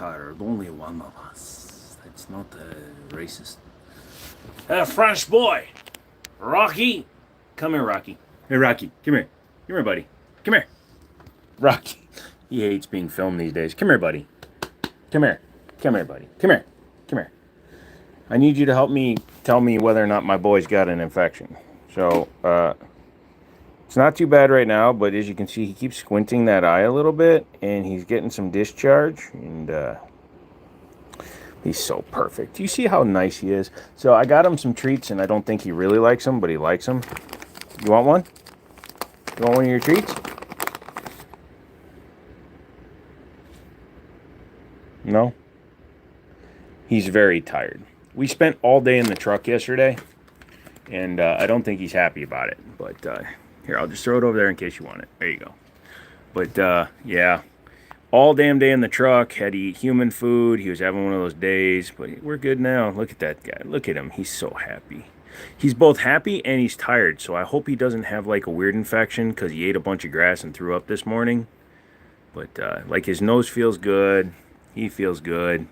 are only one of us. That's not racist. French boy, Rocky, come here, Rocky. Hey, Rocky, come here. Come here, buddy. Come here, Rocky. He hates being filmed these days. Come here, buddy. Come here. Come here, buddy. Come here. Come here. I need you to help me tell me whether or not my boy's got an infection. So, it's not too bad right now, but as you can see, he keeps squinting that eye a little bit, and he's getting some discharge, and he's so perfect. Do you see how nice he is? So I got him some treats, and I don't think he really likes them, but he likes them. You want one? You want one of your treats? No? He's very tired. We spent all day in the truck yesterday, and I don't think he's happy about it, but here, I'll just throw it over there in case you want it. There you go. But, yeah, all damn day in the truck, had to eat human food. He was having one of those days, but we're good now. Look at that guy. Look at him. He's so happy. He's both happy and he's tired, so I hope he doesn't have, like, a weird infection because he ate a bunch of grass and threw up this morning. But, like, his nose feels good. He feels good.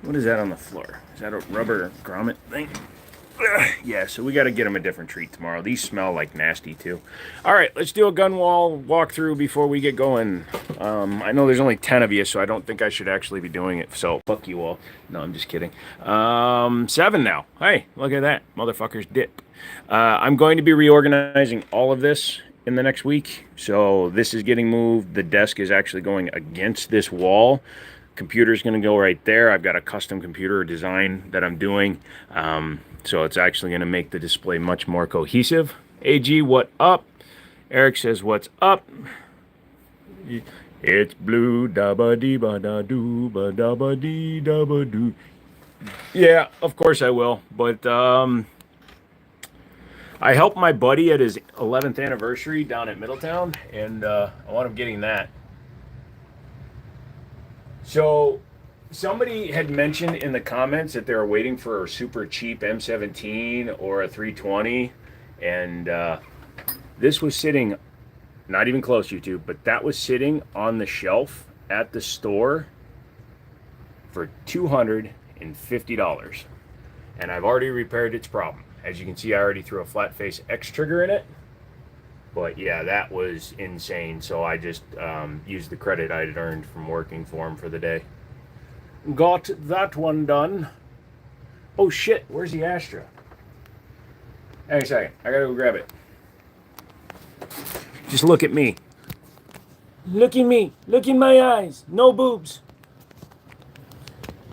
What is that on the floor? Is that a rubber grommet thing? Yeah, so we got to get him a different treat tomorrow. These smell like nasty, too. All right, let's do a gun wall walkthrough before we get going. I know there's only 10 of you, so I don't think I should actually be doing it. So, fuck you all. No, I'm just kidding. 7 now. Hey, look at that. Motherfucker's dip. I'm going to be reorganizing all of this in the next week. So, this is getting moved. The desk is actually going against this wall. Computer's going to go right there. I've got a custom computer design that I'm doing. So it's actually going to make the display much more cohesive. AG, what up? Eric says, what's up? It's blue, da ba dee ba da doo, ba da ba dee da ba doo. Yeah, of course I will. But I helped my buddy at his 11th anniversary down at Middletown, and I want him getting that. So somebody had mentioned in the comments that they were waiting for a super cheap M17 or a 320, and this was sitting, not even close, YouTube, but that was sitting on the shelf at the store for $250. And I've already repaired its problem. As you can see, I already threw a flat face X trigger in it. But yeah, that was insane. So I just used the credit I had earned from working for him for the day. Got that one done. Oh shit, where's the Astra? Hang on a second, I gotta go grab it. Just look at me. Look at me. Look in my eyes. No boobs.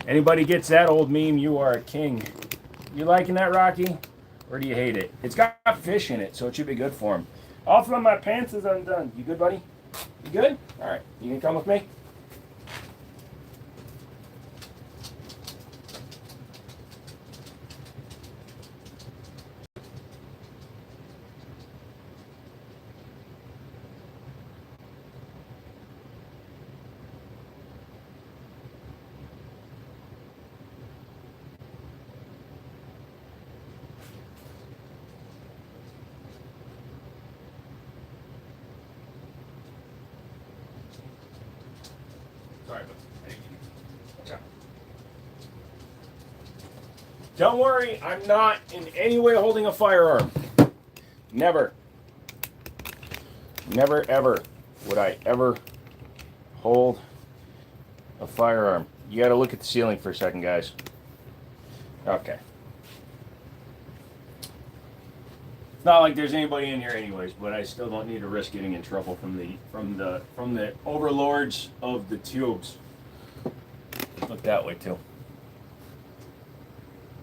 Anybody gets that old meme, you are a king. You liking that, Rocky? Or do you hate it? It's got fish in it, so it should be good for him. Off of my pants is undone. You good, buddy? You good? All right. You gonna come with me? Sorry, but don't worry, I'm not in any way holding a firearm. Never. Never, ever would I ever hold a firearm. You gotta look at the ceiling for a second, guys. Okay. It's not like there's anybody in here anyways, but I still don't need to risk getting in trouble from the overlords of the tubes. Look that way too.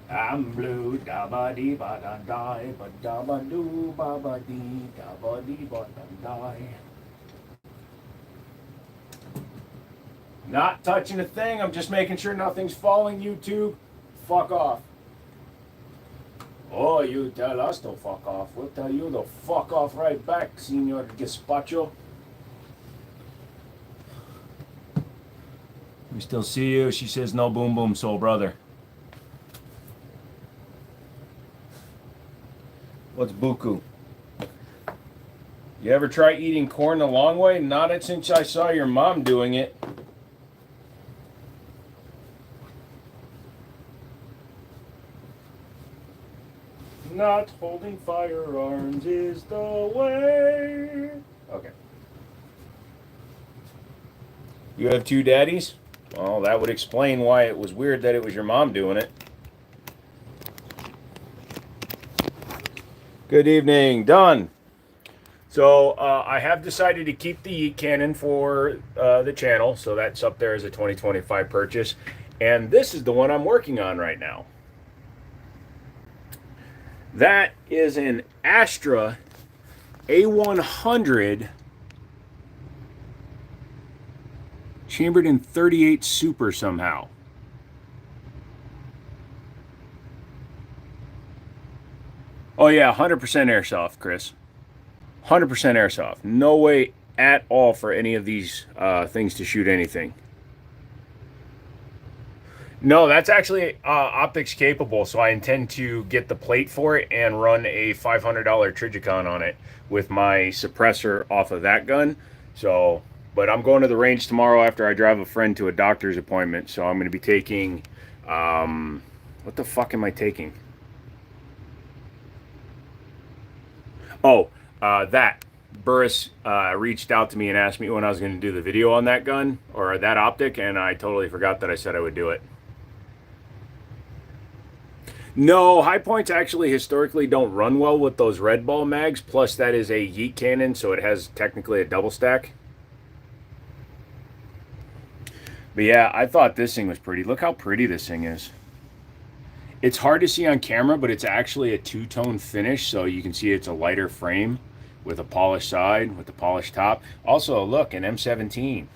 I'm blue, da ba dee ba da die, ba da ba doo ba ba dee da ba dee ba da die. Not touching a thing. I'm just making sure nothing's falling. YouTube, fuck off. Oh, you tell us to fuck off. We'll tell you to fuck off right back, Senor Gazpacho. We still see you. She says no boom boom, soul brother. What's buku? You ever try eating corn the long way? Not since I saw your mom doing it. not holding firearms is the way. Okay. You have two daddies? Well, that would explain why it was weird that it was your mom doing it. Good evening. Done. So I have decided to keep the Yeet Cannon for the channel. So that's up there as a 2025 purchase. And this is the one I'm working on right now. That is an Astra A100 chambered in 38 Super somehow. Oh yeah, 100% airsoft, Chris. 100% airsoft. No way at all for any of these things to shoot anything. No, that's actually optics capable, so I intend to get the plate for it and run a $500 Trijicon on it with my suppressor off of that gun. So, but I'm going to the range tomorrow after I drive a friend to a doctor's appointment, so I'm going to be taking, what the fuck am I taking? Oh, that. Burris reached out to me and asked me when I was going to do the video on that gun, or that optic, and I totally forgot that I said I would do it. No, high points actually historically don't run well with those red ball mags, plus that is a Yeet Cannon, so it has technically a double stack. But yeah, I thought this thing was pretty. Look how pretty this thing is. It's hard to see on camera, but it's actually a two-tone finish, so you can see it's a lighter frame with a polished side, with a polished top. Also, look, an M17.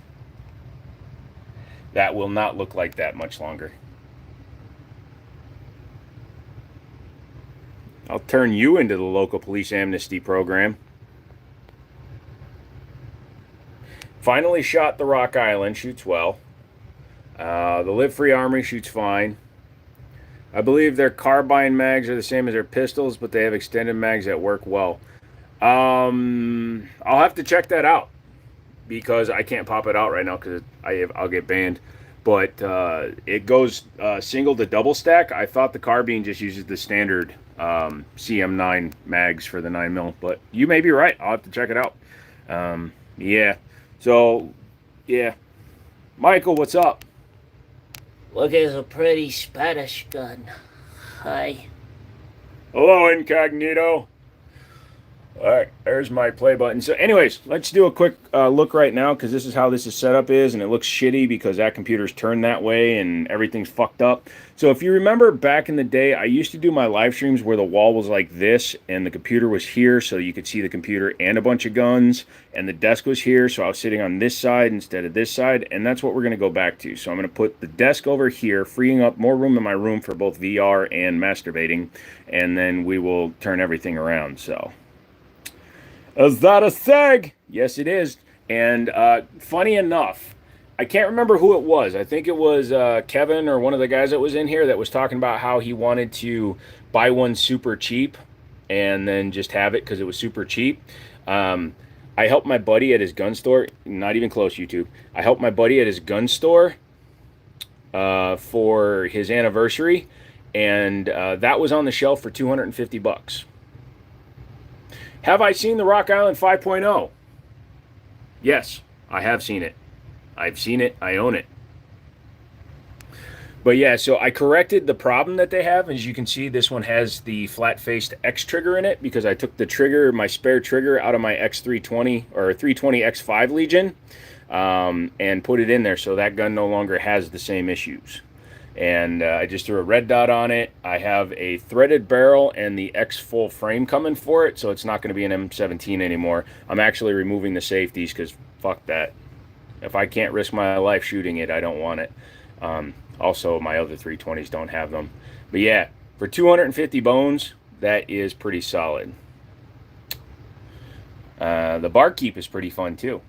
That will not look like that much longer. I'll turn you into the local police amnesty program. Finally shot the Rock Island, shoots well. The Live Free Armory shoots fine. I believe their carbine mags are the same as their pistols, but they have extended mags that work well. I'll have to check that out because I can't pop it out right now because I'll get banned. But it goes single to double stack. I thought the carbine just uses the standard CM9 mags for the 9mm, but you may be right. I'll have to check it out. Yeah. So, yeah. Michael, what's up? Look at a pretty Spanish gun. Hi. Hello, Incognito. All right, there's my play button. So anyways, let's do a quick look right now because this is how this is set up and it looks shitty because that computer's turned that way and everything's fucked up. So if you remember back in the day, I used to do my live streams where the wall was like this and the computer was here so you could see the computer and a bunch of guns, and the desk was here, so I was sitting on this side instead of this side, and that's what we're going to go back to. So I'm going to put the desk over here, freeing up more room in my room for both VR and masturbating, and then we will turn everything around. So is that a seg? Yes, it is. And funny enough, I can't remember who it was. I think it was Kevin or one of the guys that was in here that was talking about how he wanted to buy one super cheap and then just have it because it was super cheap. I helped my buddy at his gun store. Not even close, YouTube. I helped my buddy at his gun store for his anniversary, and that was on the shelf for $250. Have I seen the Rock Island 5.0? Yes, I have seen it. I've seen it. I own it. But yeah, so I corrected the problem that they have. As you can see, this one has the flat-faced X trigger in it because I took the trigger, my spare trigger, out of my X320 or 320 X5 Legion and put it in there, so that gun no longer has the same issues. And I just threw a red dot on it. I have a threaded barrel and the X full frame coming for it, so it's not going to be an M17 anymore. I'm actually removing the safeties because fuck that. If I can't risk my life shooting it, I don't want it. Also, my other 320s don't have them. But yeah, for 250 bones, that is pretty solid. The barkeep is pretty fun too.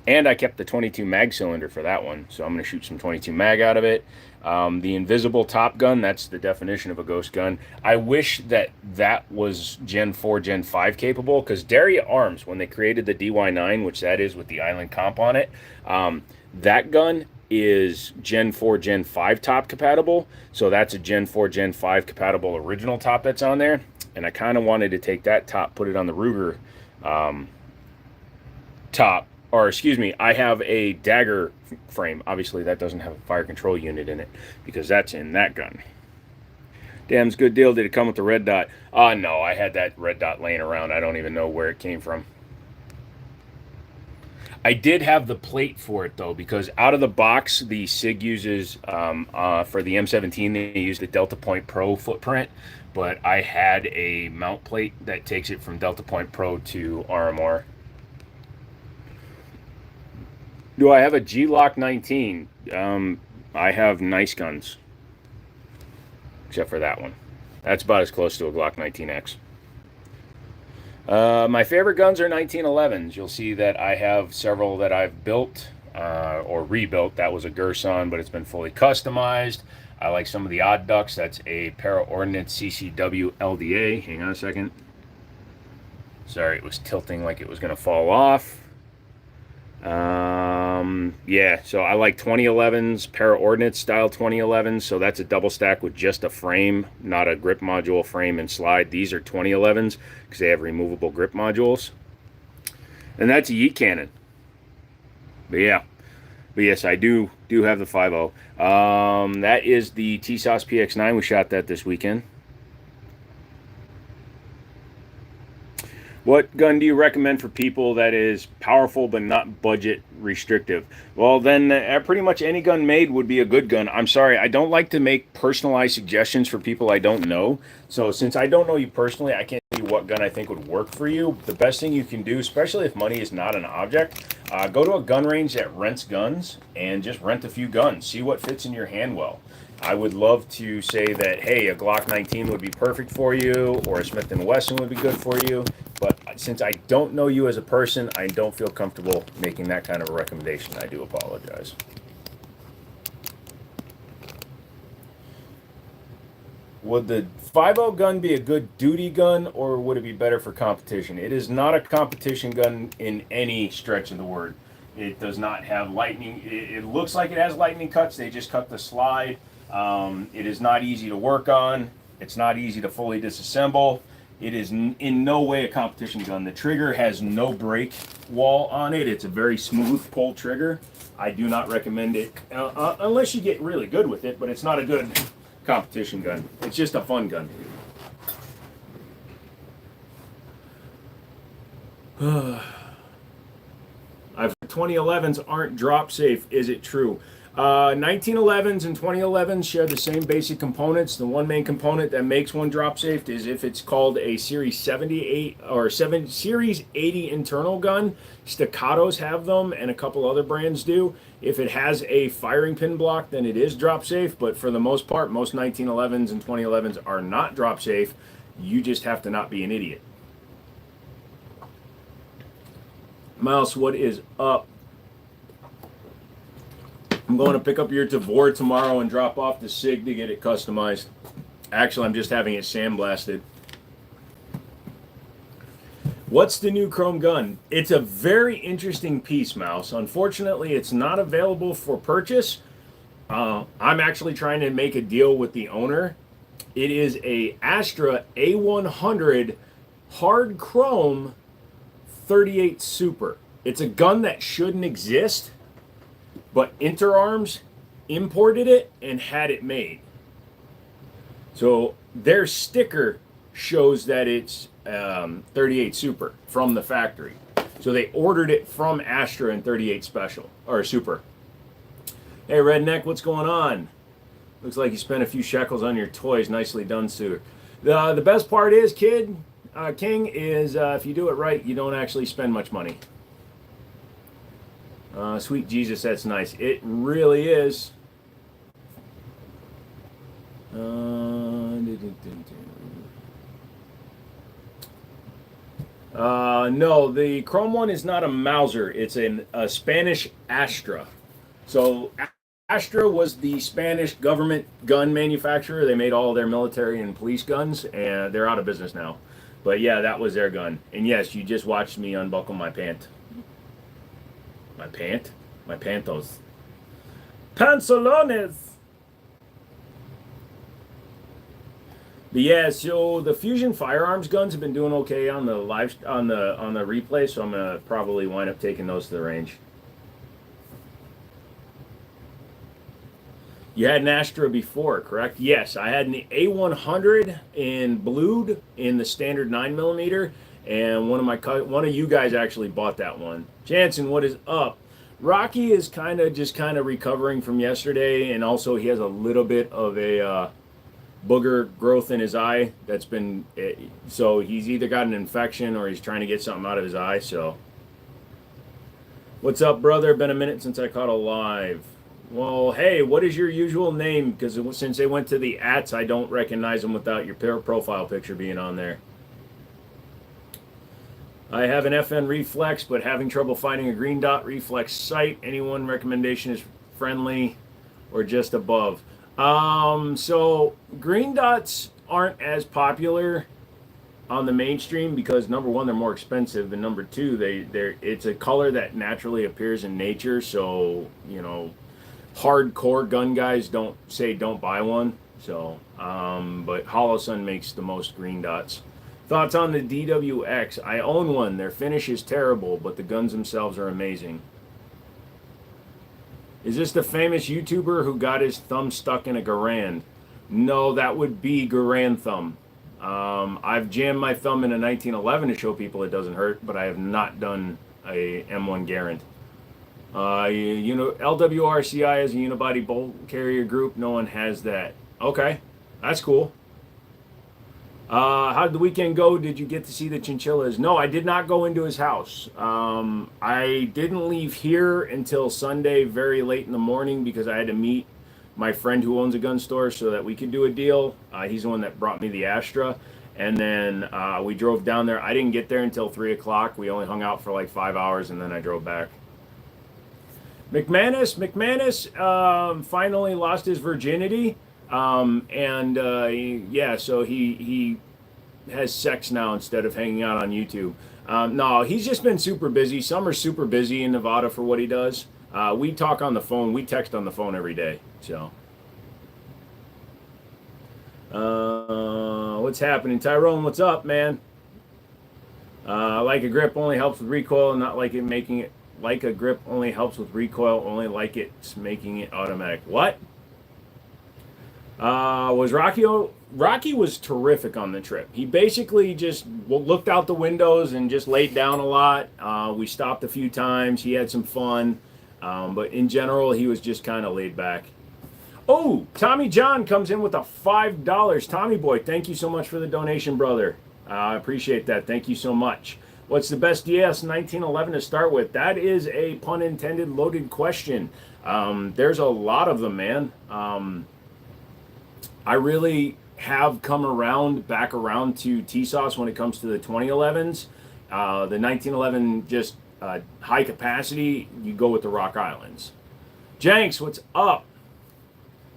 And I kept the 22 mag cylinder for that one, so I'm going to shoot some 22 mag out of it. The invisible top gun, that's the definition of a ghost gun. I wish that that was Gen 4, Gen 5 capable, because Daria Arms, when they created the DY9, which that is with the Island comp on it, that gun is Gen 4, Gen 5 top compatible. So that's a Gen 4, Gen 5 compatible original top that's on there. and I kind of wanted to take that top, put it on the Ruger top, or excuse me, I have a Dagger frame. Obviously, that doesn't have a fire control unit in it because that's in that gun. Damn's good deal. Did it come with the red dot? No, I had that red dot laying around. I don't even know where it came from. I did have the plate for it though, because out of the box, the SIG uses for the M17, they use the Delta Point Pro footprint, but I had a mount plate that takes it from Delta Point Pro to RMR. Do I have a G-Lock 19? I have nice guns, except for that one. That's about as close to a Glock 19X. My favorite guns are 1911s. You'll see that I have several that I've built or rebuilt. That was a Gerson, but it's been fully customized. I like some of the Odd Ducks. That's a Para Ordnance CCW LDA. Hang on a second. Sorry, it was tilting like it was going to fall off. Yeah, so I like 2011s, Para Ordnance style 2011s. So that's a double stack with just a frame, not a grip module frame and slide. These are 2011s because they have removable grip modules. And that's a yeet cannon. But yes, I do have the 5.0. That is the TSOS PX9. We shot that this weekend. What gun do you recommend for people that is powerful but not budget restrictive? Well, then pretty much any gun made would be a good gun. I'm sorry, I don't like to make personalized suggestions for people I don't know. So since I don't know you personally, I can't tell you what gun I think would work for you. The best thing you can do, especially if money is not an object, go to a gun range that rents guns and just rent a few guns. See what fits in your hand well. I would love to say that, hey, a Glock 19 would be perfect for you, or a Smith & Wesson would be good for you. But since I don't know you as a person, I don't feel comfortable making that kind of a recommendation. I do apologize. Would the 5.0 gun be a good duty gun, or would it be better for competition? It is not a competition gun in any stretch of the word. It does not have lightning. It looks like it has lightning cuts. They just cut the slide. It is not easy to work on. It's not easy to fully disassemble. It is in no way a competition gun. The trigger has no break wall on it. It's a very smooth pull trigger. I do not recommend it unless you get really good with it, but it's not a good competition gun. It's just a fun gun. I've 2011s aren't drop safe. Is it true? 1911s and 2011s share the same basic components. The one main component that makes one drop safe is if it's called a Series 78 or Series 80 internal gun. Staccatos have them, and a couple other brands do. If it has a firing pin block, then it is drop safe. But for the most part, most 1911s and 2011s are not drop safe. You just have to not be an idiot. Mouse, what is up? I'm going to pick up your Tavor tomorrow and drop off the SIG to get it customized. Actually, I'm just having it sandblasted. What's the new chrome gun? It's a very interesting piece, Mouse. Unfortunately, it's not available for purchase. I'm actually trying to make a deal with the owner. It is a Astra A100 hard chrome 38 Super. It's a gun that shouldn't exist, but Interarms imported it and had it made. So their sticker shows that it's 38 Super from the factory. So they ordered it from Astra in 38 Special, or Super. Hey Redneck, what's going on? Looks like you spent a few shekels on your toys. Nicely done, sir. The best part is, King, is if you do it right, you don't actually spend much money. Sweet Jesus, that's nice. It really is. No, the chrome one is not a Mauser. It's a Spanish Astra. So Astra was the Spanish government gun manufacturer. They made all their military and police guns, and they're out of business now. But yeah, that was their gun. And yes, you just watched me unbuckle my pant. My pant? My pantos. Pantalones! But yeah, so the Fusion Firearms guns have been doing okay on the on the replay, so I'm gonna probably wind up taking those to the range. You had an Astra before, correct? Yes, I had an A100 in blued in the standard 9mm, and one of you guys actually bought that one. Jansen, what is up? Rocky is kind of recovering from yesterday, and also he has a little bit of a booger growth in his eye that's been so he's either got an infection or he's trying to get something out of his eye. So what's up, brother? Been a minute since I caught a live. Well, hey, what is your usual name? Because since they went to the ats, I don't recognize them without your profile picture being on there. I have an FN reflex, but having trouble finding a green dot reflex sight. Anyone recommendation is friendly or just above? So green dots aren't as popular on the mainstream because number one, they're more expensive, and number two, it's a color that naturally appears in nature. So hardcore gun guys don't buy one. So, but Holosun makes the most green dots. Thoughts on the DWX? I own one. Their finish is terrible, but the guns themselves are amazing. Is this the famous YouTuber who got his thumb stuck in a Garand? No, that would be Garand thumb. I've jammed my thumb in a 1911 to show people it doesn't hurt, but I have not done a M1 Garand. LWRCI is a unibody bolt carrier group. No one has that. Okay, that's cool. How did the weekend go? Did you get to see the chinchillas? No, I did not go into his house. I didn't leave here until Sunday very late in the morning because I had to meet my friend who owns a gun store so that we could do a deal. He's the one that brought me the Astra. And then we drove down there. I didn't get there until 3 o'clock. We only hung out for like 5 hours, and then I drove back. McManus finally lost his virginity. Yeah, so he has sex now instead of hanging out on YouTube. No, he's just been super busy. Summer's super busy in Nevada for what he does. We talk on the phone. We text on the phone every day. So, what's happening? Tyrone, what's up, man? Like a grip only helps with recoil, not like it making it. Like a grip only helps with recoil, only like it's making it automatic. What? Was Rocky was terrific on the trip. He basically just looked out the windows and just laid down a lot. We stopped a few times. He had some fun. But in general, he was just kind of laid back. Oh, Tommy John comes in with a $5. Tommy boy, thank you so much for the donation, brother. I appreciate that. Thank you so much. What's the best DS 1911 to start with? That is a pun intended loaded question. There's a lot of them, man. I really have come back around to TSOS when it comes to the 2011s. The 1911 just high capacity, you go with the Rock Islands. Jenks, what's up?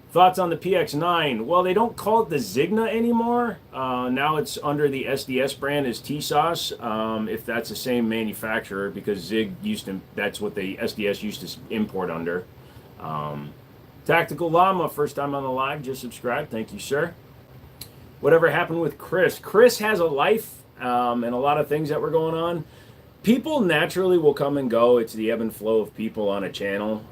Thoughts on the PX9? Well, they don't call it the Zigna anymore. Now it's under the SDS brand as TSOS, if that's the same manufacturer, because Zig that's what the SDS used to import under. Tactical Llama, first time on the live, just subscribed. Thank you, sir. Whatever happened with Chris? Chris has a life and a lot of things that were going on. People naturally will come and go. It's the ebb and flow of people on a channel.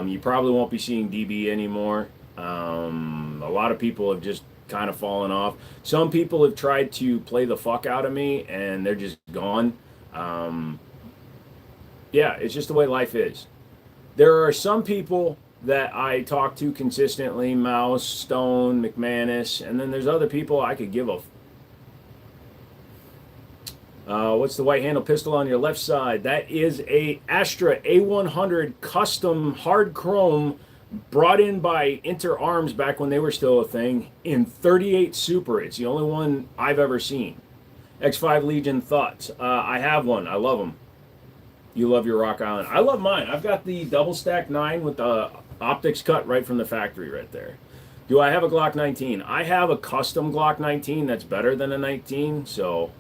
You probably won't be seeing DB anymore. A lot of people have just kind of fallen off. Some people have tried to play the fuck out of me, and they're just gone. Yeah, it's just the way life is. There are some people that I talk to consistently, Mouse, Stone, McManus, and then there's other people I could give a... what's the white handle pistol on your left side? That is a Astra A100 custom hard chrome brought in by Inter Arms back when they were still a thing in 38 Super. It's the only one I've ever seen. X5 Legion thoughts. I have one. I love them. You love your Rock Island. I love mine. I've got the double stack 9 with the optics cut right from the factory right there. Do I have a Glock 19? I have a custom Glock 19 that's better than a 19. So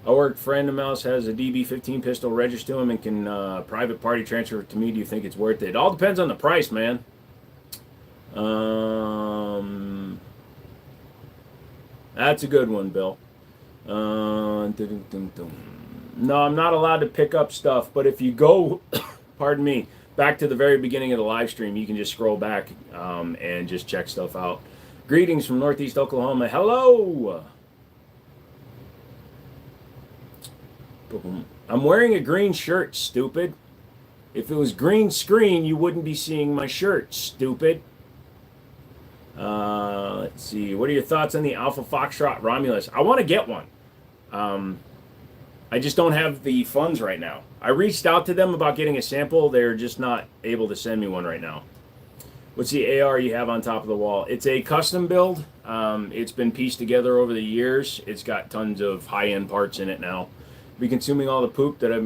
a work friend of Mouse has a DB15 pistol registered to him and can private party transfer it to me. Do you think it's worth it? It all depends on the price, man. That's a good one, Bill. No, I'm not allowed to pick up stuff, but if you go, pardon me, back to the very beginning of the live stream, you can just scroll back and just check stuff out. Greetings from Northeast Oklahoma. Hello. I'm wearing a green shirt, stupid. If it was green screen, you wouldn't be seeing my shirt, stupid. Let's see. What are your thoughts on the Alpha Foxtrot Romulus? I want to get one. I just don't have the funds right now. I reached out to them about getting a sample. They're just not able to send me one right now. What's the AR you have on top of the wall? It's a custom build. It's been pieced together over the years. It's got tons of high-end parts in it now. Be consuming all the poop that I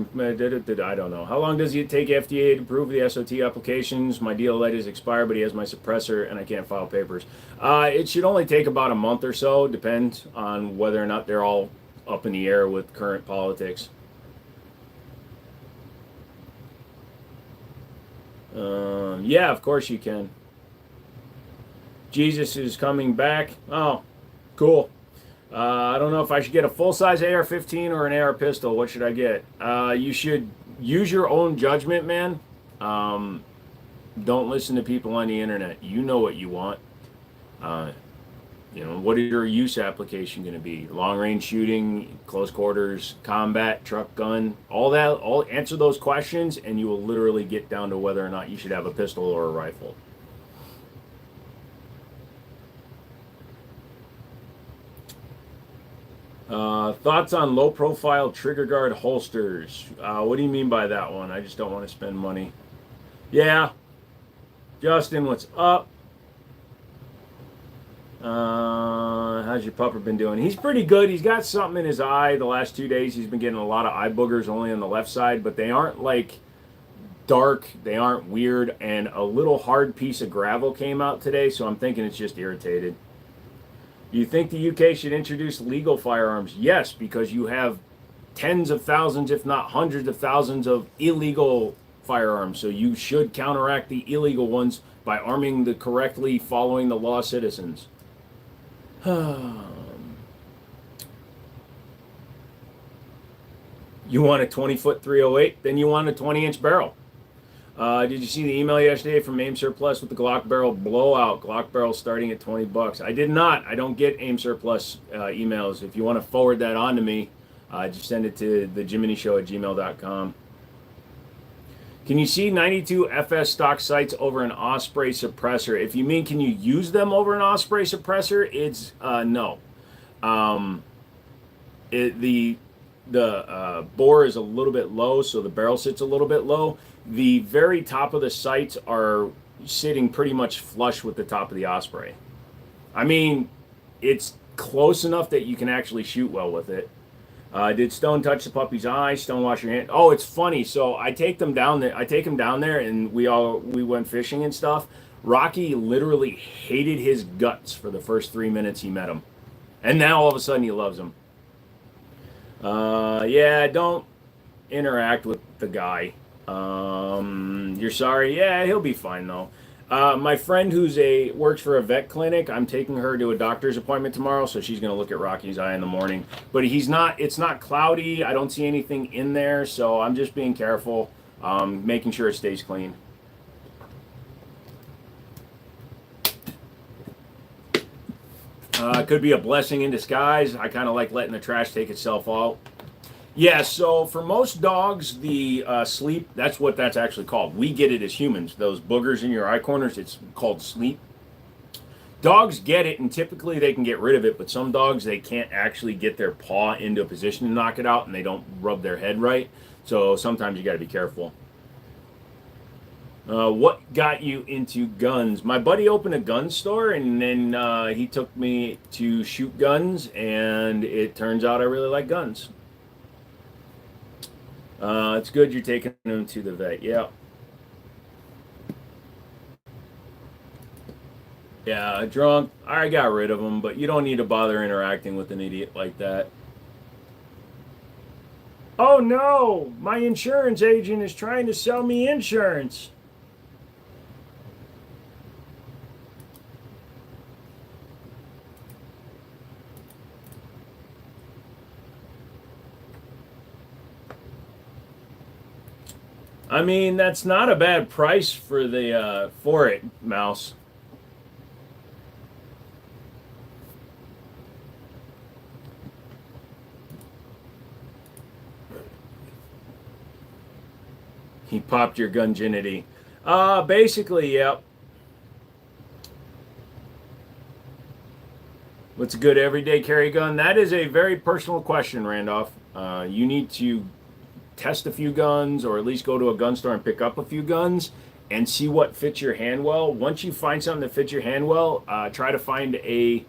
don't know. How long does it take FDA to approve the SOT applications? My DLA is expired, but he has my suppressor, and I can't file papers. It should only take about a month or so. Depends on whether or not they're all up in the air with current politics. Yeah, of course you can. Jesus is coming back. Oh, cool. I don't know if I should get a full-size AR-15 or an AR pistol. What should I get? You should use your own judgment, man. Don't listen to people on the internet. You know what you want. What is your use application going to be? Long-range shooting, close quarters, combat, truck, gun, all that. All answer those questions, and you will literally get down to whether or not you should have a pistol or a rifle. Thoughts on low-profile trigger guard holsters? What do you mean by that one? I just don't want to spend money. Yeah. Justin, what's up? How's your pupper been doing? He's pretty good. He's got something in his eye. The last 2 days, he's been getting a lot of eye boogers only on the left side, but they aren't like dark. They aren't weird, and a little hard piece of gravel came out today, so I'm thinking it's just irritated. Do you think the UK should introduce legal firearms? Yes, because you have tens of thousands, if not hundreds of thousands, of illegal firearms. So you should counteract the illegal ones by arming the correctly following the law citizens. You want a 20-foot 308? Then you want a 20-inch barrel. Did you see the email yesterday from AIM Surplus with the Glock barrel blowout? Glock barrel starting at $20. I did not. I don't get AIM Surplus emails. If you want to forward that on to me, just send it to thejiminishow@gmail.com. Can you see 92 FS stock sights over an Osprey suppressor? If you mean can you use them over an Osprey suppressor, it's no. The bore is a little bit low, so the barrel sits a little bit low. The very top of the sights are sitting pretty much flush with the top of the Osprey. I mean, it's close enough that you can actually shoot well with it. Did Stone touch the puppy's eye? Stone, wash your hand. Oh, it's funny. So I take them down there. And we went fishing and stuff. Rocky literally hated his guts for the first 3 minutes he met him, and now all of a sudden he loves him. Yeah, don't interact with the guy. You're sorry? Yeah, he'll be fine though. My friend works for a vet clinic, I'm taking her to a doctor's appointment tomorrow, so she's going to look at Rocky's eye in the morning. But it's not cloudy. I don't see anything in there, so I'm just being careful, making sure it stays clean. It could be a blessing in disguise. I kind of like letting the trash take itself out. Yeah, so for most dogs, the sleep, that's what that's actually called. We get it as humans. Those boogers in your eye corners, it's called sleep. Dogs get it, and typically they can get rid of it, but some dogs, they can't actually get their paw into a position to knock it out, and they don't rub their head right. So sometimes you got to be careful. What got you into guns? My buddy opened a gun store, and then he took me to shoot guns, and it turns out I really like guns. It's good you're taking them to the vet. Yeah. Yeah, drunk. I got rid of them, but you don't need to bother interacting with an idiot like that. Oh no! My insurance agent is trying to sell me insurance. I mean, that's not a bad price for the for it, Mouse. He popped your gunginity. Basically, yep. What's a good everyday carry gun? That is a very personal question, Randolph. You need to test a few guns or at least go to a gun store and pick up a few guns and see what fits your hand well. Once you find something that fits your hand well, try to find a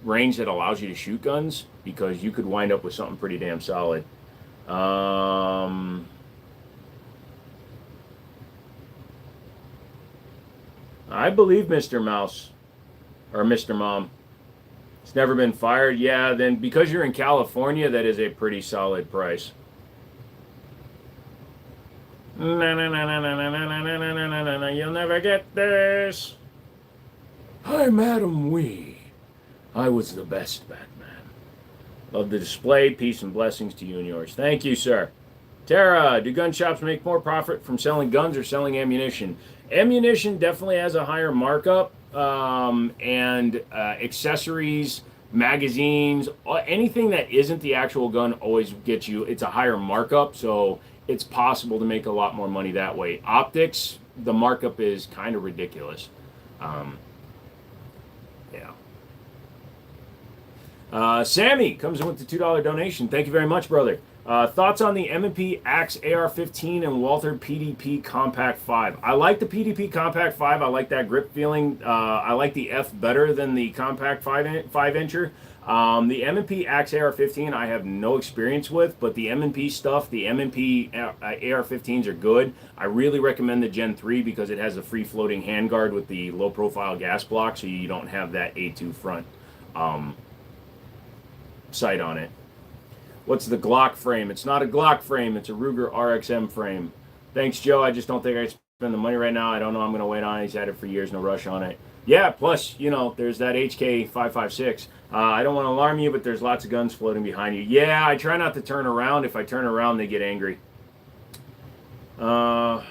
range that allows you to shoot guns because you could wind up with something pretty damn solid. I believe Mr. Mouse or Mr. Mom. It's never been fired. Yeah, then because you're in California, that is a pretty solid price. You'll never get this. Hi, Madam Wee. I was the best Batman. Love the display. Peace and blessings to you and yours. Thank you, sir. Tara, do gun shops make more profit from selling guns or selling ammunition? Ammunition definitely has a higher markup, and accessories, magazines, anything that isn't the actual gun always gets you. It's a higher markup, so it's possible to make a lot more money that way. Optics, the markup is kind of ridiculous. Yeah. Sammy comes in with the $2 donation. Thank you very much, brother. Thoughts on the M&P Axe AR-15 and Walther PDP Compact 5? I like the PDP Compact 5. I like that grip feeling. I like the F better than the Compact 5-incher. The M&P Axe AR-15 I have no experience with, but the M&P stuff, the M&P AR-15s are good. I really recommend the Gen 3 because it has a free-floating handguard with the low-profile gas block, so you don't have that A2 front sight on it. What's the Glock frame? It's not a Glock frame. It's a Ruger RXM frame. Thanks, Joe. I just don't think I spend the money right now. I don't know. I'm going to wait on it. He's had it for years. No rush on it. Yeah, plus, you know, there's that HK 556. I don't want to alarm you, but there's lots of guns floating behind you. Yeah, I try not to turn around. If I turn around, they get angry. Yeah,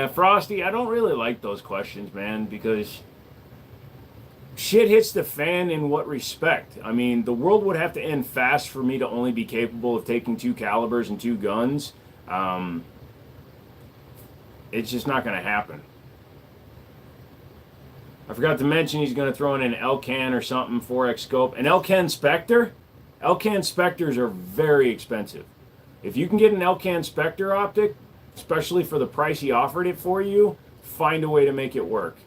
Frosty, I don't really like those questions, man, because shit hits the fan in what respect? I mean, the world would have to end fast for me to only be capable of taking 2 calibers and 2 guns. It's just not going to happen. I forgot to mention he's going to throw in an Elcan or something, 4X scope. An Elcan Spectre? Elcan Spectres are very expensive. If you can get an Elcan Spectre optic, especially for the price he offered it for you, find a way to make it work,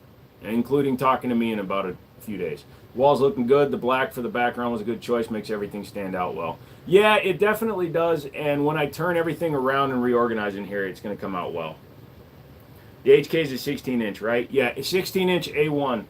including talking to me in about a few days. Wall's looking good. The black for the background was a good choice. Makes everything stand out well. Yeah, it definitely does. And when I turn everything around and reorganize in here, it's going to come out well. The HK is a 16-inch, right? Yeah, a 16-inch A1.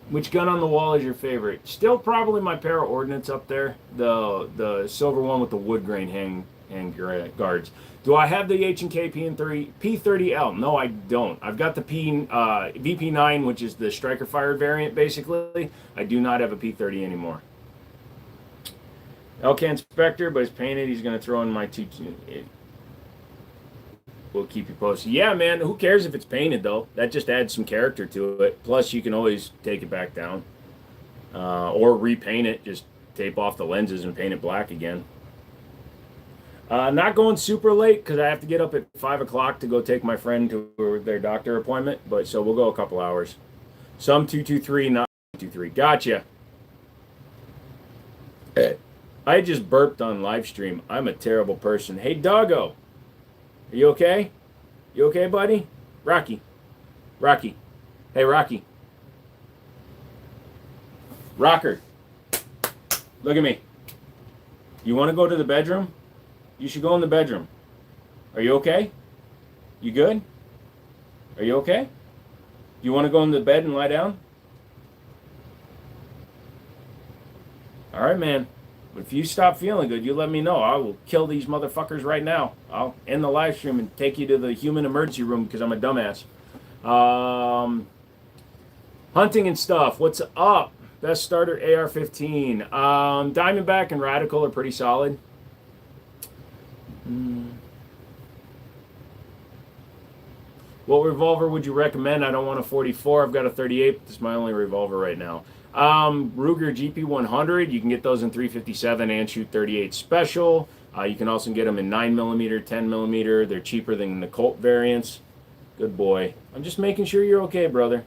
Which gun on the wall is your favorite? Still probably my Para Ordnance up there. The silver one with the wood grain hang guards. Do I have the H&K P30L? No, I don't. I've got the VP9, which is the striker fired variant, basically. I do not have a P30 anymore. Elcan Spectre, but it's painted. He's going to throw in my two. We'll keep you posted. Yeah, man, who cares if it's painted, though? That just adds some character to it. Plus, you can always take it back down. Or repaint it. Just tape off the lenses and paint it black again. Not going super late because I have to get up at 5 o'clock to go take my friend to their doctor appointment. But so we'll go a couple hours. Some 223, not 223. Gotcha. I just burped on live stream. I'm a terrible person. Hey, doggo. Are you okay? You okay, buddy? Rocky. Rocky. Hey, Rocky. Rocker. Look at me. You want to go to the bedroom? You should go in the bedroom. Are you okay? You good? Are you okay? You want to go in the bed and lie down? All right, man. But if you stop feeling good, you let me know. I will kill these motherfuckers right now. I'll end the live stream and take you to the human emergency room because I'm a dumbass. Hunting and stuff. What's up? Best starter AR-15. Diamondback and Radical are pretty solid. What revolver would you recommend? I don't want a 44. I've got a 38, but this is my only revolver right now. Ruger GP100. You can get those in 357 and shoot 38 special. You can also get them in 9mm, 10mm. They're cheaper than the Colt variants. Good boy. I'm just making sure you're okay, brother.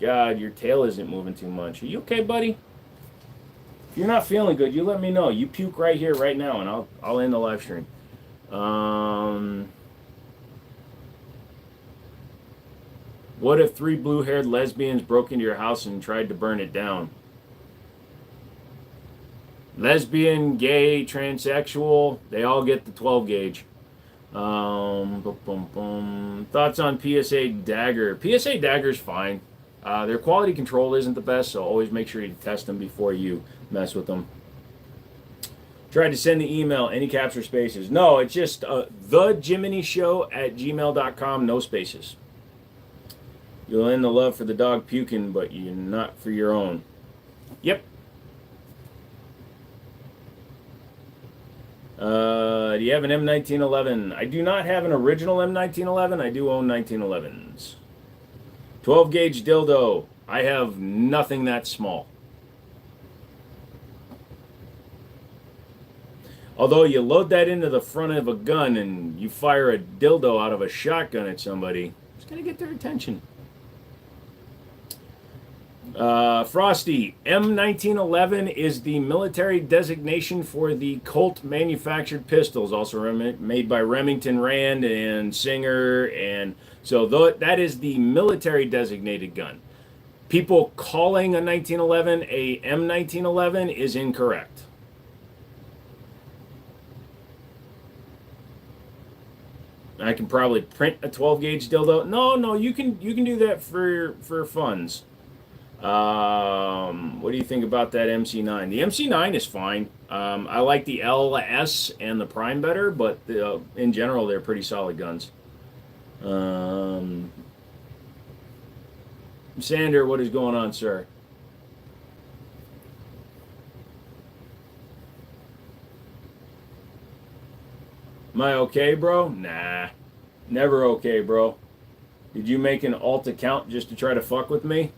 God, your tail isn't moving too much. Are you okay, buddy? If you're not feeling good, you let me know. You puke right here, right now, and I'll end the live stream. What if 3 blue-haired lesbians broke into your house and tried to burn it down? Lesbian, gay, transsexual, they all get the 12 gauge. Thoughts on PSA Dagger? PSA Dagger's fine. Their quality control isn't the best, so always make sure you test them before you mess with them. Tried to send the email, any caps or spaces. No, it's just thejiminnyshow@gmail.com, no spaces. You'll end the love for the dog puking, but you're not for your own. Yep. Do you have an M1911? I do not have an original M1911. I do own 1911s. 12 gauge dildo. I have nothing that small. Although you load that into the front of a gun and you fire a dildo out of a shotgun at somebody, it's going to get their attention. Frosty, M1911 is the military designation for the Colt manufactured pistols, also made by Remington Rand and Singer, and so that is the military designated gun. People calling a 1911 a M1911 is incorrect. I can probably print a 12 gauge dildo. No, you can do that for funds. What do you think about that MC9? The MC9 is fine. I like the LS and the Prime better, but in general, they're pretty solid guns. Sander, what is going on, sir? Am I okay, bro? Nah. Never okay, bro. Did you make an alt account just to try to fuck with me?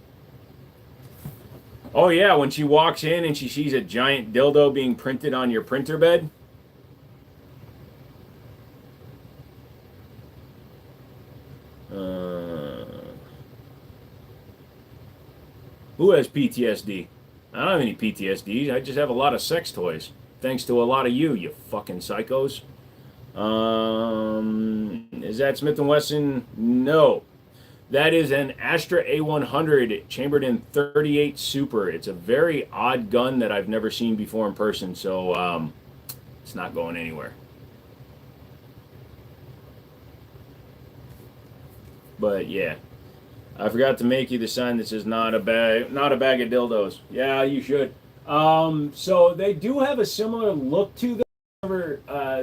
Oh yeah, when she walks in and she sees a giant dildo being printed on your printer bed. Who has PTSD? I don't have any PTSD. I just have a lot of sex toys. Thanks to a lot of you fucking psychos. Is that Smith & Wesson? No. That is an Astra A100 chambered in 38 Super. It's a very odd gun that I've never seen before in person, so it's not going anywhere. But yeah, I forgot to make you the sign that says not a bag of dildos. Yeah, you should. So they do have a similar look to them. However,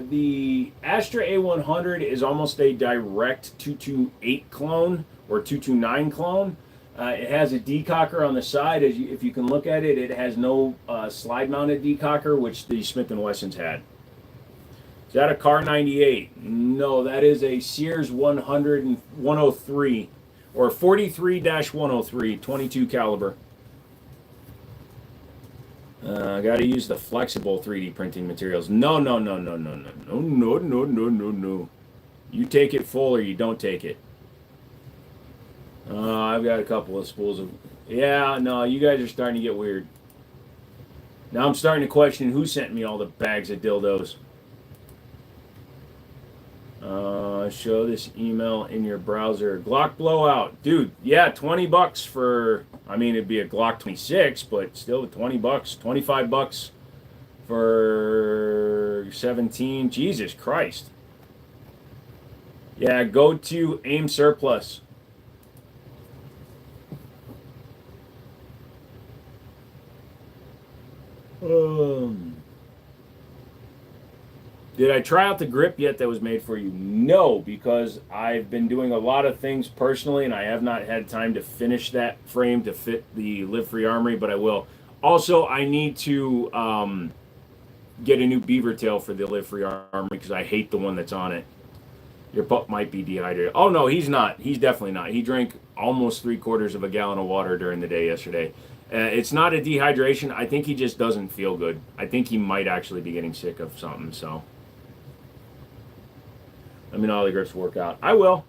the Astra A100 is almost a direct 228 clone or 229 clone. It has a decocker on the side. If you can look at it, it has no slide-mounted decocker, which the Smith & Wessons had. Is that a Car 98? No, that is a Sears 103 or 43-103, 22 caliber. Got to use the flexible 3D printing materials. No. You take it full or you don't take it. I've got a couple of spools of... Yeah, no, you guys are starting to get weird. Now I'm starting to question who sent me all the bags of dildos. Show this email in your browser. Glock blowout. Dude, yeah, $20 for... I mean, it'd be a Glock 26, but still $20, $25 for 17. Jesus Christ. Yeah, go to AIM Surplus. Did I try out the grip yet that was made for you? No, because I've been doing a lot of things personally, and I have not had time to finish that frame to fit the Live Free Armory, but I will. Also, I need to get a new beaver tail for the Live Free Armory because I hate the one that's on it. Your pup might be dehydrated. Oh no, he's not. He's definitely not. He drank almost 3/4 of a gallon of water during the day yesterday. It's not a dehydration. I think he just doesn't feel good. I think he might actually be getting sick of something. So let me know how the grips work out. I will.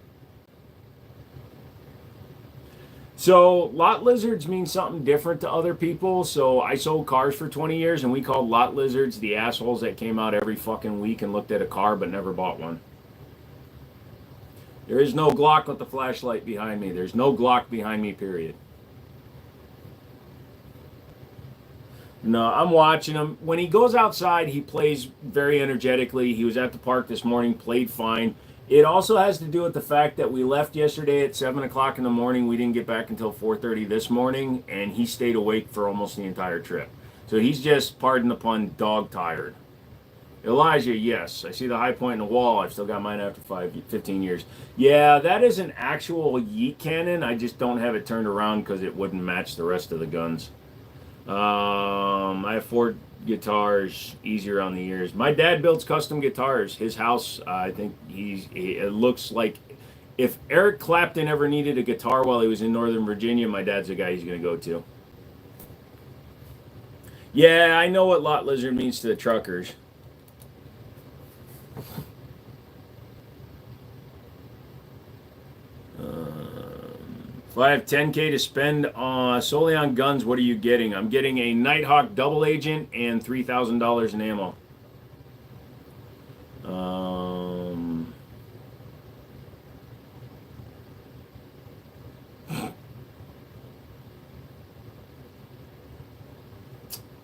So lot lizards mean something different to other people. So I sold cars for 20 years, and we called lot lizards the assholes that came out every fucking week and looked at a car but never bought one. There is no Glock with the flashlight behind me. There's no Glock behind me, period. No, I'm watching him. When he goes outside, he plays very energetically. He was at the park this morning, played fine. It also has to do with the fact that we left yesterday at 7 o'clock in the morning. We didn't get back until 4:30 this morning, and he stayed awake for almost the entire trip. So he's just, pardon the pun, dog tired. Elijah, yes. I see the high point in the wall. I've still got mine after 15 years. Yeah, that is an actual yeet cannon. I just don't have it turned around because it wouldn't match the rest of the guns. I have 4 guitars, easier on the ears. My dad builds custom guitars. His house, I think it looks like if Eric Clapton ever needed a guitar while he was in Northern Virginia, my dad's the guy he's going to go to. Yeah, I know what lot lizard means to the truckers. If I have 10K to spend solely on guns, what are you getting? I'm getting a Nighthawk double agent and $3,000 in ammo.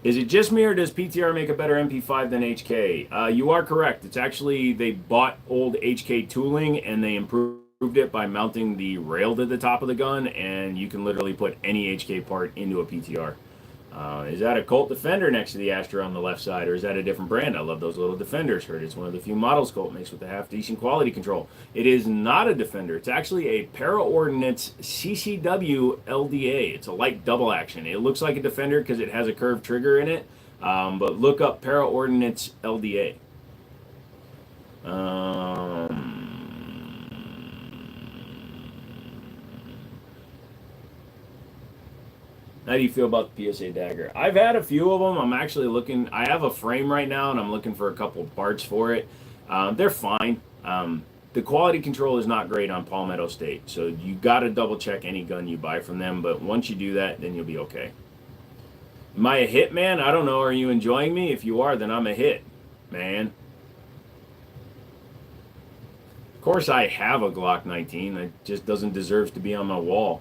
Is it just me, or does PTR make a better MP5 than HK? You are correct. It's actually, they bought old HK tooling and they improved it by mounting the rail to the top of the gun, and you can literally put any HK part into a PTR. Is that a Colt Defender next to the Astra on the left side, or is that a different brand? I love those little Defenders. Heard it's one of the few models Colt makes with a half-decent quality control. It is not a Defender. It's actually a Para-Ordnance CCW LDA. It's a light double action. It looks like a Defender because it has a curved trigger in it, but look up Para-Ordnance LDA. How do you feel about the PSA dagger? I've had a few of them. I'm actually looking. I have a frame right now, and I'm looking for a couple of parts for it. They're fine. The quality control is not great on Palmetto State, so you got to double check any gun you buy from them. But once you do that, then you'll be okay. Am I a hit, man? I don't know. Are you enjoying me? If you are, then I'm a hit, man. Of course, I have a Glock 19. It just doesn't deserve to be on my wall.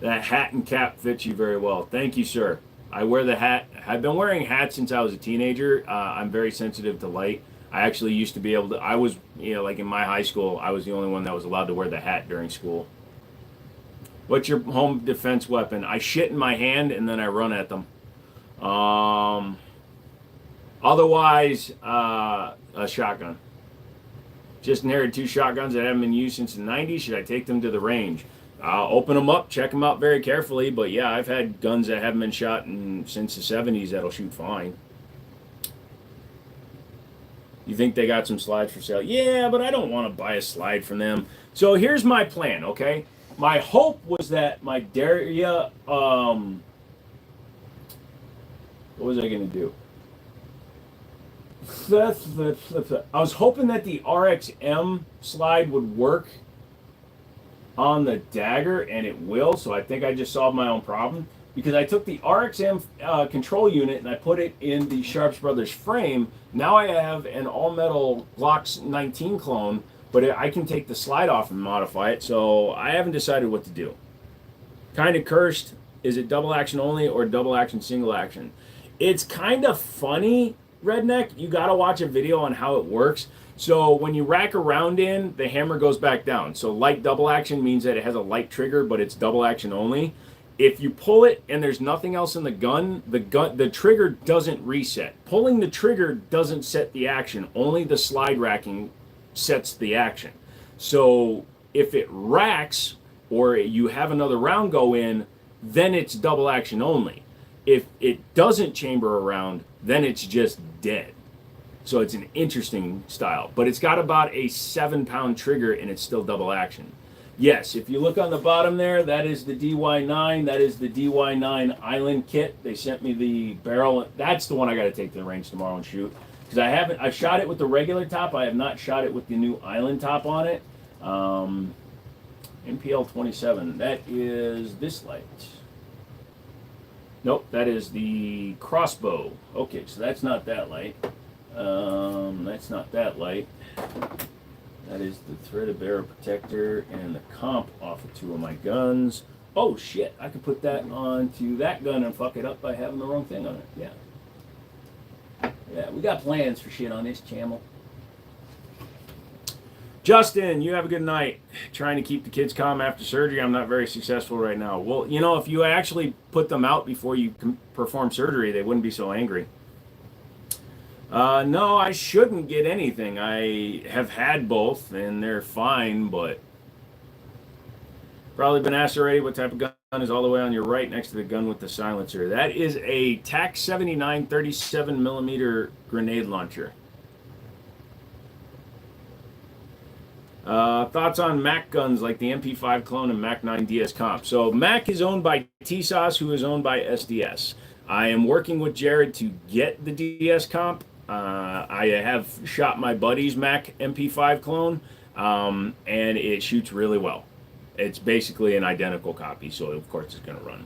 That hat and cap fits you very well. Thank you, sir. I wear the hat. I've been wearing hats since I was a teenager. I'm very sensitive to light. I actually used to be able to, I was, like in my high school, I was the only one that was allowed to wear the hat during school. What's your home defense weapon? I shit in my hand and then I run at them. Otherwise, a shotgun. Just inherited 2 shotguns that haven't been used since the 90s. Should I take them to the range? Open them up, check them out very carefully. But yeah, I've had guns that haven't been shot since the 70s that'll shoot fine. You think they got some slides for sale? Yeah, but I don't want to buy a slide from them. So here's my plan, okay? My hope was that my Daria, what was I going to do? I was hoping that the RXM slide would work on the dagger, and it will, so I think I just solved my own problem, because I took the RXM control unit and I put it in the Sharps Brothers frame. Now I have an all-metal Glock 19 clone, but I can take the slide off and modify it, so I haven't decided what to do. Kind of cursed. Is it double action only or double action single action? It's kind of funny, Redneck. You got to watch a video on how it works. So when you rack a round in, the hammer goes back down. So light double action means that it has a light trigger, but it's double action only. If you pull it and there's nothing else in the gun, the trigger doesn't reset. Pulling the trigger doesn't set the action. Only the slide racking sets the action. So if it racks or you have another round go in, then it's double action only. If it doesn't chamber around, then it's just dead. So it's an interesting style, but it's got about a 7-pound trigger and it's still double action. Yes, if you look on the bottom there, that is the DY9. That is the DY9 Island kit. They sent me the barrel. That's the one I got to take to the range tomorrow and shoot. Because I've shot it with the regular top. I have not shot it with the new Island top on it. MPL 27. That is this light. Nope, that is the crossbow. Okay, so that's not that light. That's not that light. That is the threaded barrel protector and the comp off of 2 of my guns. Oh shit, I could put that onto that gun and fuck it up by having the wrong thing on it. Yeah. Yeah, we got plans for shit on this channel. Justin, you have a good night. Trying to keep the kids calm after surgery. I'm not very successful right now. Well, you know, if you actually put them out before you perform surgery, they wouldn't be so angry. No, I shouldn't get anything. I have had both, and they're fine, but probably been asked already what type of gun is all the way on your right next to the gun with the silencer. That is a TAC 79 37mm grenade launcher. Thoughts on Mac guns like the MP5 clone and Mac 9 DS Comp. So Mac is owned by TSOS, who is owned by SDS. I am working with Jared to get the DS Comp. I have shot my buddy's Mac MP5 clone, and it shoots really well. It's basically an identical copy, so of course it's going to run.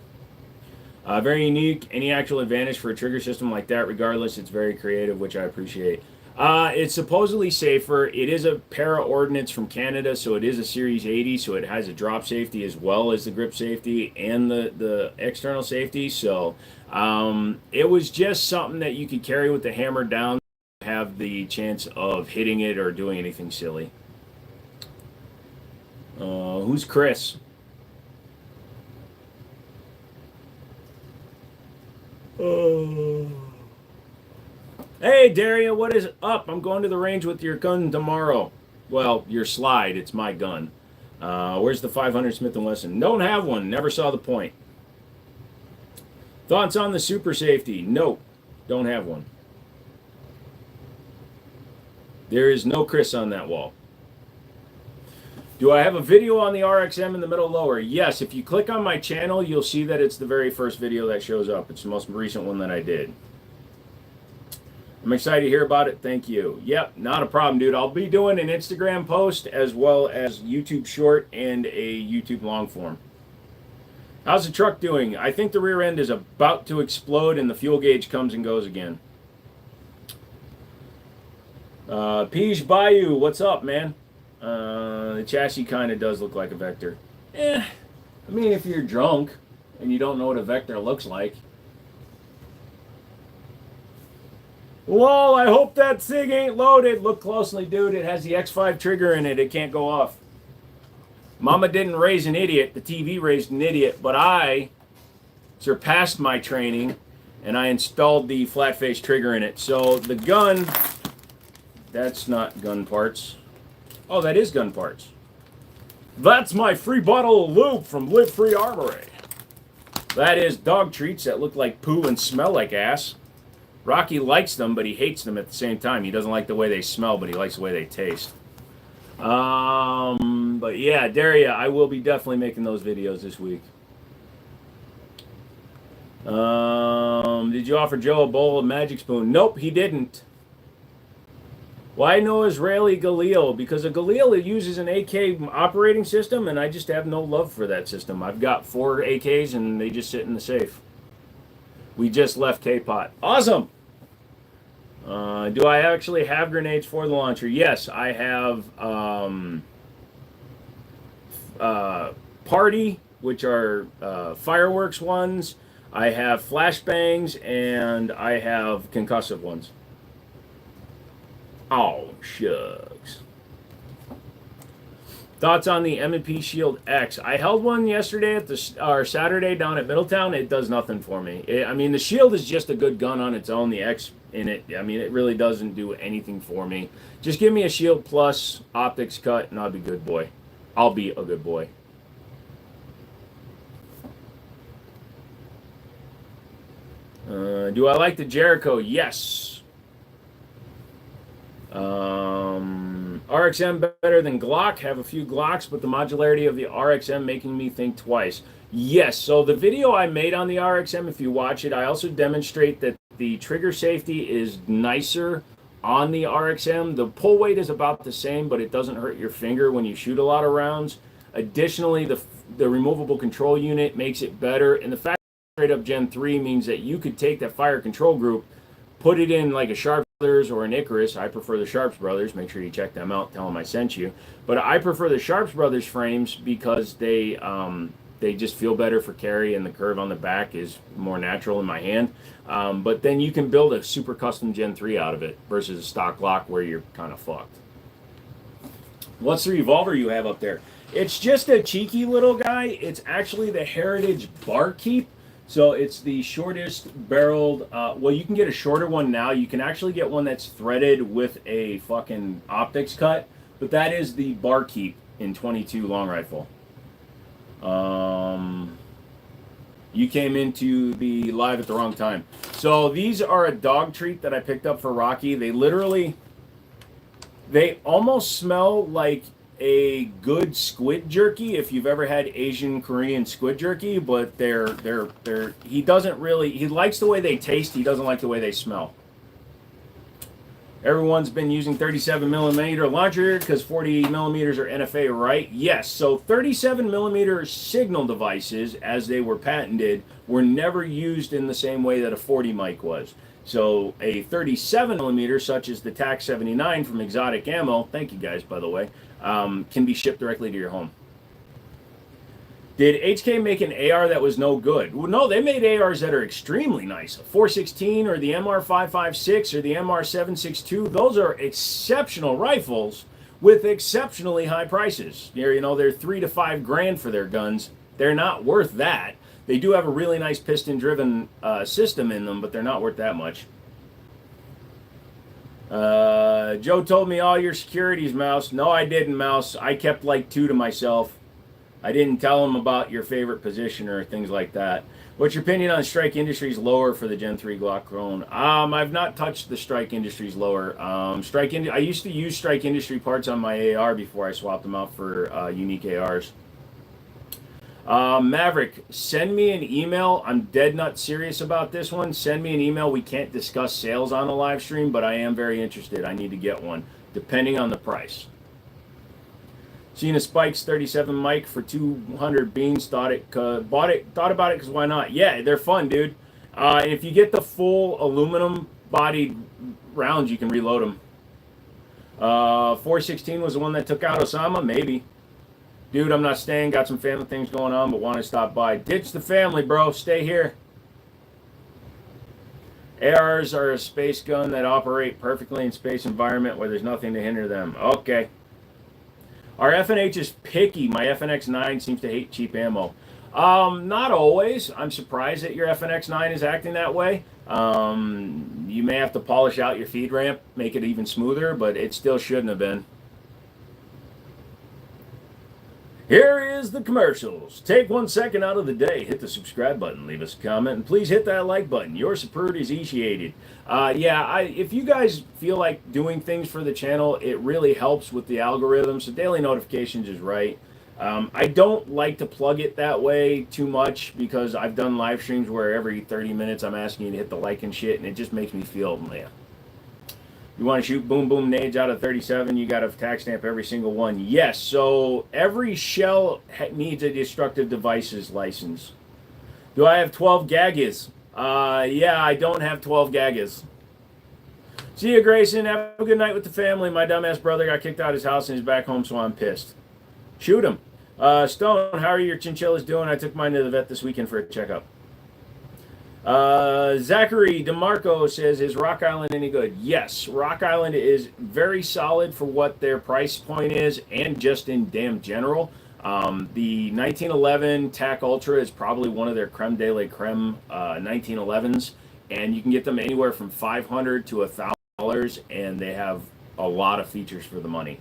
Very unique. Any actual advantage for a trigger system like that? Regardless, it's very creative, which I appreciate. It's supposedly safer. It is a para ordnance from Canada, so it is a Series 80, so it has a drop safety as well as the grip safety and the external safety. So it was just something that you could carry with the hammer down, have the chance of hitting it or doing anything silly. Who's Chris? Hey, Daria, what is up? I'm going to the range with your gun tomorrow. Well, your slide. It's my gun. Where's the 500 Smith & Wesson? Don't have one. Never saw the point. Thoughts on the super safety? Nope. Don't have one. There is no Chris on that wall. Do I have a video on the RXM in the middle lower? Yes. If you click on my channel, you'll see that it's the very first video that shows up. It's the most recent one that I did. I'm excited to hear about it. Thank you. Yep, not a problem, dude. I'll be doing an Instagram post as well as YouTube short and a YouTube long form. How's the truck doing? I think the rear end is about to explode and the fuel gauge comes and goes again. Peach Bayou, what's up, man? The chassis kind of does look like a Vector. I mean, if you're drunk and you don't know what a Vector looks like. Whoa, I hope that SIG ain't loaded. Look closely, dude. It has the X5 trigger in it. It can't go off. Mama didn't raise an idiot. The TV raised an idiot. But I surpassed my training, and I installed the flat face trigger in it. So the gun, that's not gun parts. Oh, that is gun parts. That's my free bottle of lube from Live Free Armory. That is dog treats that look like poo and smell like ass. Rocky likes them, but he hates them at the same time. He doesn't like the way they smell, but he likes the way they taste. But yeah, Daria, I will be definitely making those videos this week. Did you offer Joe a bowl of Magic Spoon? Nope, he didn't. Why no Israeli Galil? Because a Galil uses an AK operating system, and I just have no love for that system. I've got 4 AKs, and they just sit in the safe. We just left K-Pot. Awesome! Do I actually have grenades for the launcher? Yes, I have Party, which are fireworks ones. I have flashbangs, and I have concussive ones. Oh, shucks. Thoughts on the M&P Shield X? I held one yesterday or Saturday down at Middletown. It does nothing for me. I mean, the Shield is just a good gun on its own. The X in it, I mean, it really doesn't do anything for me. Just give me a Shield Plus optics cut, and I'll be good boy. I'll be a good boy. Do I like the Jericho? Yes. RXM better than Glock. Have a few Glocks, but the modularity of the RXM making me think twice. Yes. So the video I made on the RXM, if you watch it, I also demonstrate that the trigger safety is nicer on the RXM. The pull weight is about the same, but it doesn't hurt your finger when you shoot a lot of rounds. Additionally, the removable control unit makes it better, and the fact straight up Gen 3 means that you could take that fire control group, put it in like a Sharps Brothers or an Icarus. I prefer the Sharps Brothers. Make sure you check them out. Tell them I sent you. But I prefer the Sharps Brothers frames because they just feel better for carry, and the curve on the back is more natural in my hand. But then you can build a super custom Gen 3 out of it versus a stock lock where you're kind of fucked. What's the revolver you have up there? It's just a cheeky little guy. It's actually the Heritage Barkeep. So it's the shortest barreled. Well, you can get a shorter one now. You can actually get one that's threaded with a fucking optics cut. But that is the Barkeep in 22 long rifle. You came into the live at the wrong time. So these are a dog treat that I picked up for Rocky. They almost smell like a good squid jerky if you've ever had Asian Korean squid jerky, but he likes the way they taste, he doesn't like the way they smell. Everyone's been using 37 millimeter launcher because 40 millimeters are NFA, right? Yes. So 37 millimeter signal devices, as they were patented, were never used in the same way that a 40 mic was. So a 37 millimeter, such as the TAC 79 from Exotic Ammo, thank you guys, by the way, can be shipped directly to your home. Did HK make an AR that was no good? Well, no, they made ARs that are extremely nice. A 416 or the MR556 or the MR762, those are exceptional rifles with exceptionally high prices. They're $3 to $5 grand for their guns. They're not worth that. They do have a really nice piston-driven system in them, but they're not worth that much. Joe told me all your securities, Mouse. No, I didn't, Mouse. I kept like 2 to myself. I didn't tell him about your favorite position or things like that. What's your opinion on Strike Industries lower for the Gen 3 Glock clone? I've not touched the Strike Industries lower. I used to use Strike Industry parts on my AR before I swapped them out for unique ARs. Maverick, send me an email. I'm dead nut serious about this one. Send me an email. We can't discuss sales on the live stream, but I am very interested. I need to get one, depending on the price. Seen a Spikes 37 mic for 200 beans. Thought about it because why not? Yeah, they're fun, dude. And if you get the full aluminum bodied rounds, you can reload them. 416 was the one that took out Osama? Maybe. Dude, I'm not staying. Got some family things going on, but want to stop by. Ditch the family, bro. Stay here. ARs are a space gun that operate perfectly in space environment where there's nothing to hinder them. Okay. Our FNH is picky. My FNX9 seems to hate cheap ammo. Not always. I'm surprised that your FNX9 is acting that way. You may have to polish out your feed ramp, make it even smoother, but it still shouldn't have been. Here is the commercials. Take 1 second out of the day, hit the subscribe button, leave us a comment, and please hit that like button. Your support is appreciated. If you guys feel like doing things for the channel, it really helps with the algorithm, so daily notifications is right. I don't like to plug it that way too much because I've done live streams where every 30 minutes I'm asking you to hit the like and shit, and it just makes me feel, man. You want to shoot boom boom nades out of 37, you got to tax stamp every single one. Yes, so every shell needs a destructive devices license. Do I have 12 gagas? Yeah, I don't have 12 gagas. See you, Grayson. Have a good night with the family. My dumbass brother got kicked out of his house and he's back home, so I'm pissed. Shoot him. Stone, how are your chinchillas doing? I took mine to the vet this weekend for a checkup. Zachary DeMarco says, is Rock Island any good? Yes, Rock Island is very solid for what their price point is and just in damn general. The 1911 TAC Ultra is probably one of their creme de la creme 1911s, and you can get them anywhere from $500 to $1,000, and they have a lot of features for the money.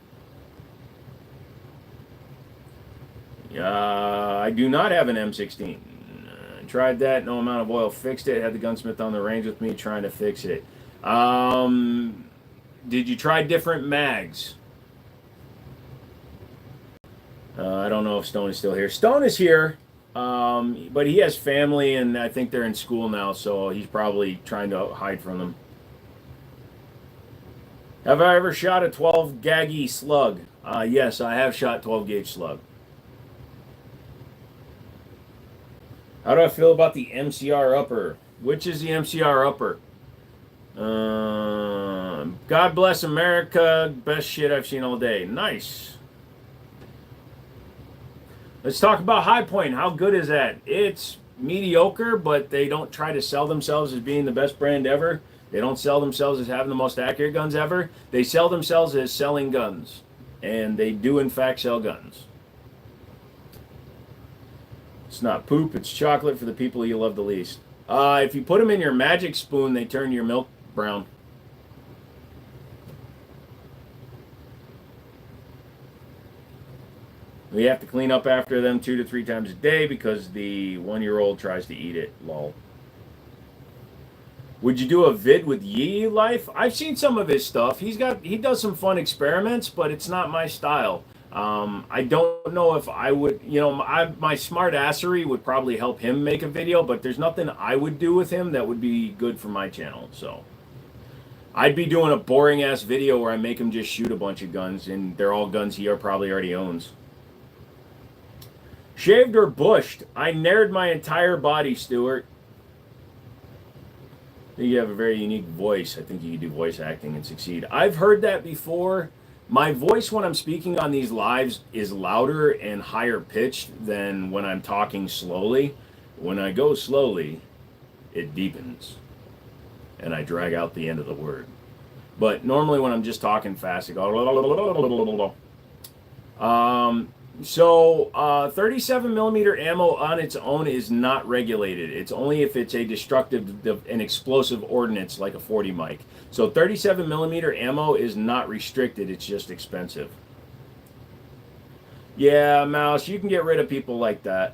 I do not have an M16. Tried that. No amount of oil fixed it. Had the gunsmith on the range with me trying to fix it. Did you try different mags? I don't know if Stone is still here. Stone is here, but he has family, and I think they're in school now, so he's probably trying to hide from them. Have I ever shot a 12 gauge slug? Yes, I have shot 12 gauge slug. How do I feel about the MCR upper? Which is the MCR upper? God bless America. Best shit I've seen all day. Nice. Let's talk about High Point. How good is that? It's mediocre, but they don't try to sell themselves as being the best brand ever. They don't sell themselves as having the most accurate guns ever. They sell themselves as selling guns. And they do, in fact, sell guns. It's not poop, it's chocolate for the people you love the least. If you put them in your magic spoon, they turn your milk brown. We have to clean up after them 2 to 3 times a day because the 1-year-old tries to eat it. Lol. Would you do a vid with Yee Life? I've seen some of his stuff. He does some fun experiments, but it's not my style. I don't know if I would, my smart assery would probably help him make a video, but there's nothing I would do with him that would be good for my channel. So I'd be doing a boring ass video where I make him just shoot a bunch of guns, and they're all guns he probably already owns. Shaved or bushed? I nared my entire body, Stuart. I think you have a very unique voice. I think you can do voice acting and succeed. I've heard that before. My voice when I'm speaking on these lives is louder and higher pitched than when I'm talking slowly. When I go slowly, it deepens. And I drag out the end of the word. But normally when I'm just talking fast, I go... So 37 millimeter ammo on its own is not regulated. It's only if it's a destructive, an explosive ordnance like a 40 mic. So 37 millimeter ammo is not restricted. It's just expensive. Yeah, Mouse, you can get rid of people like that.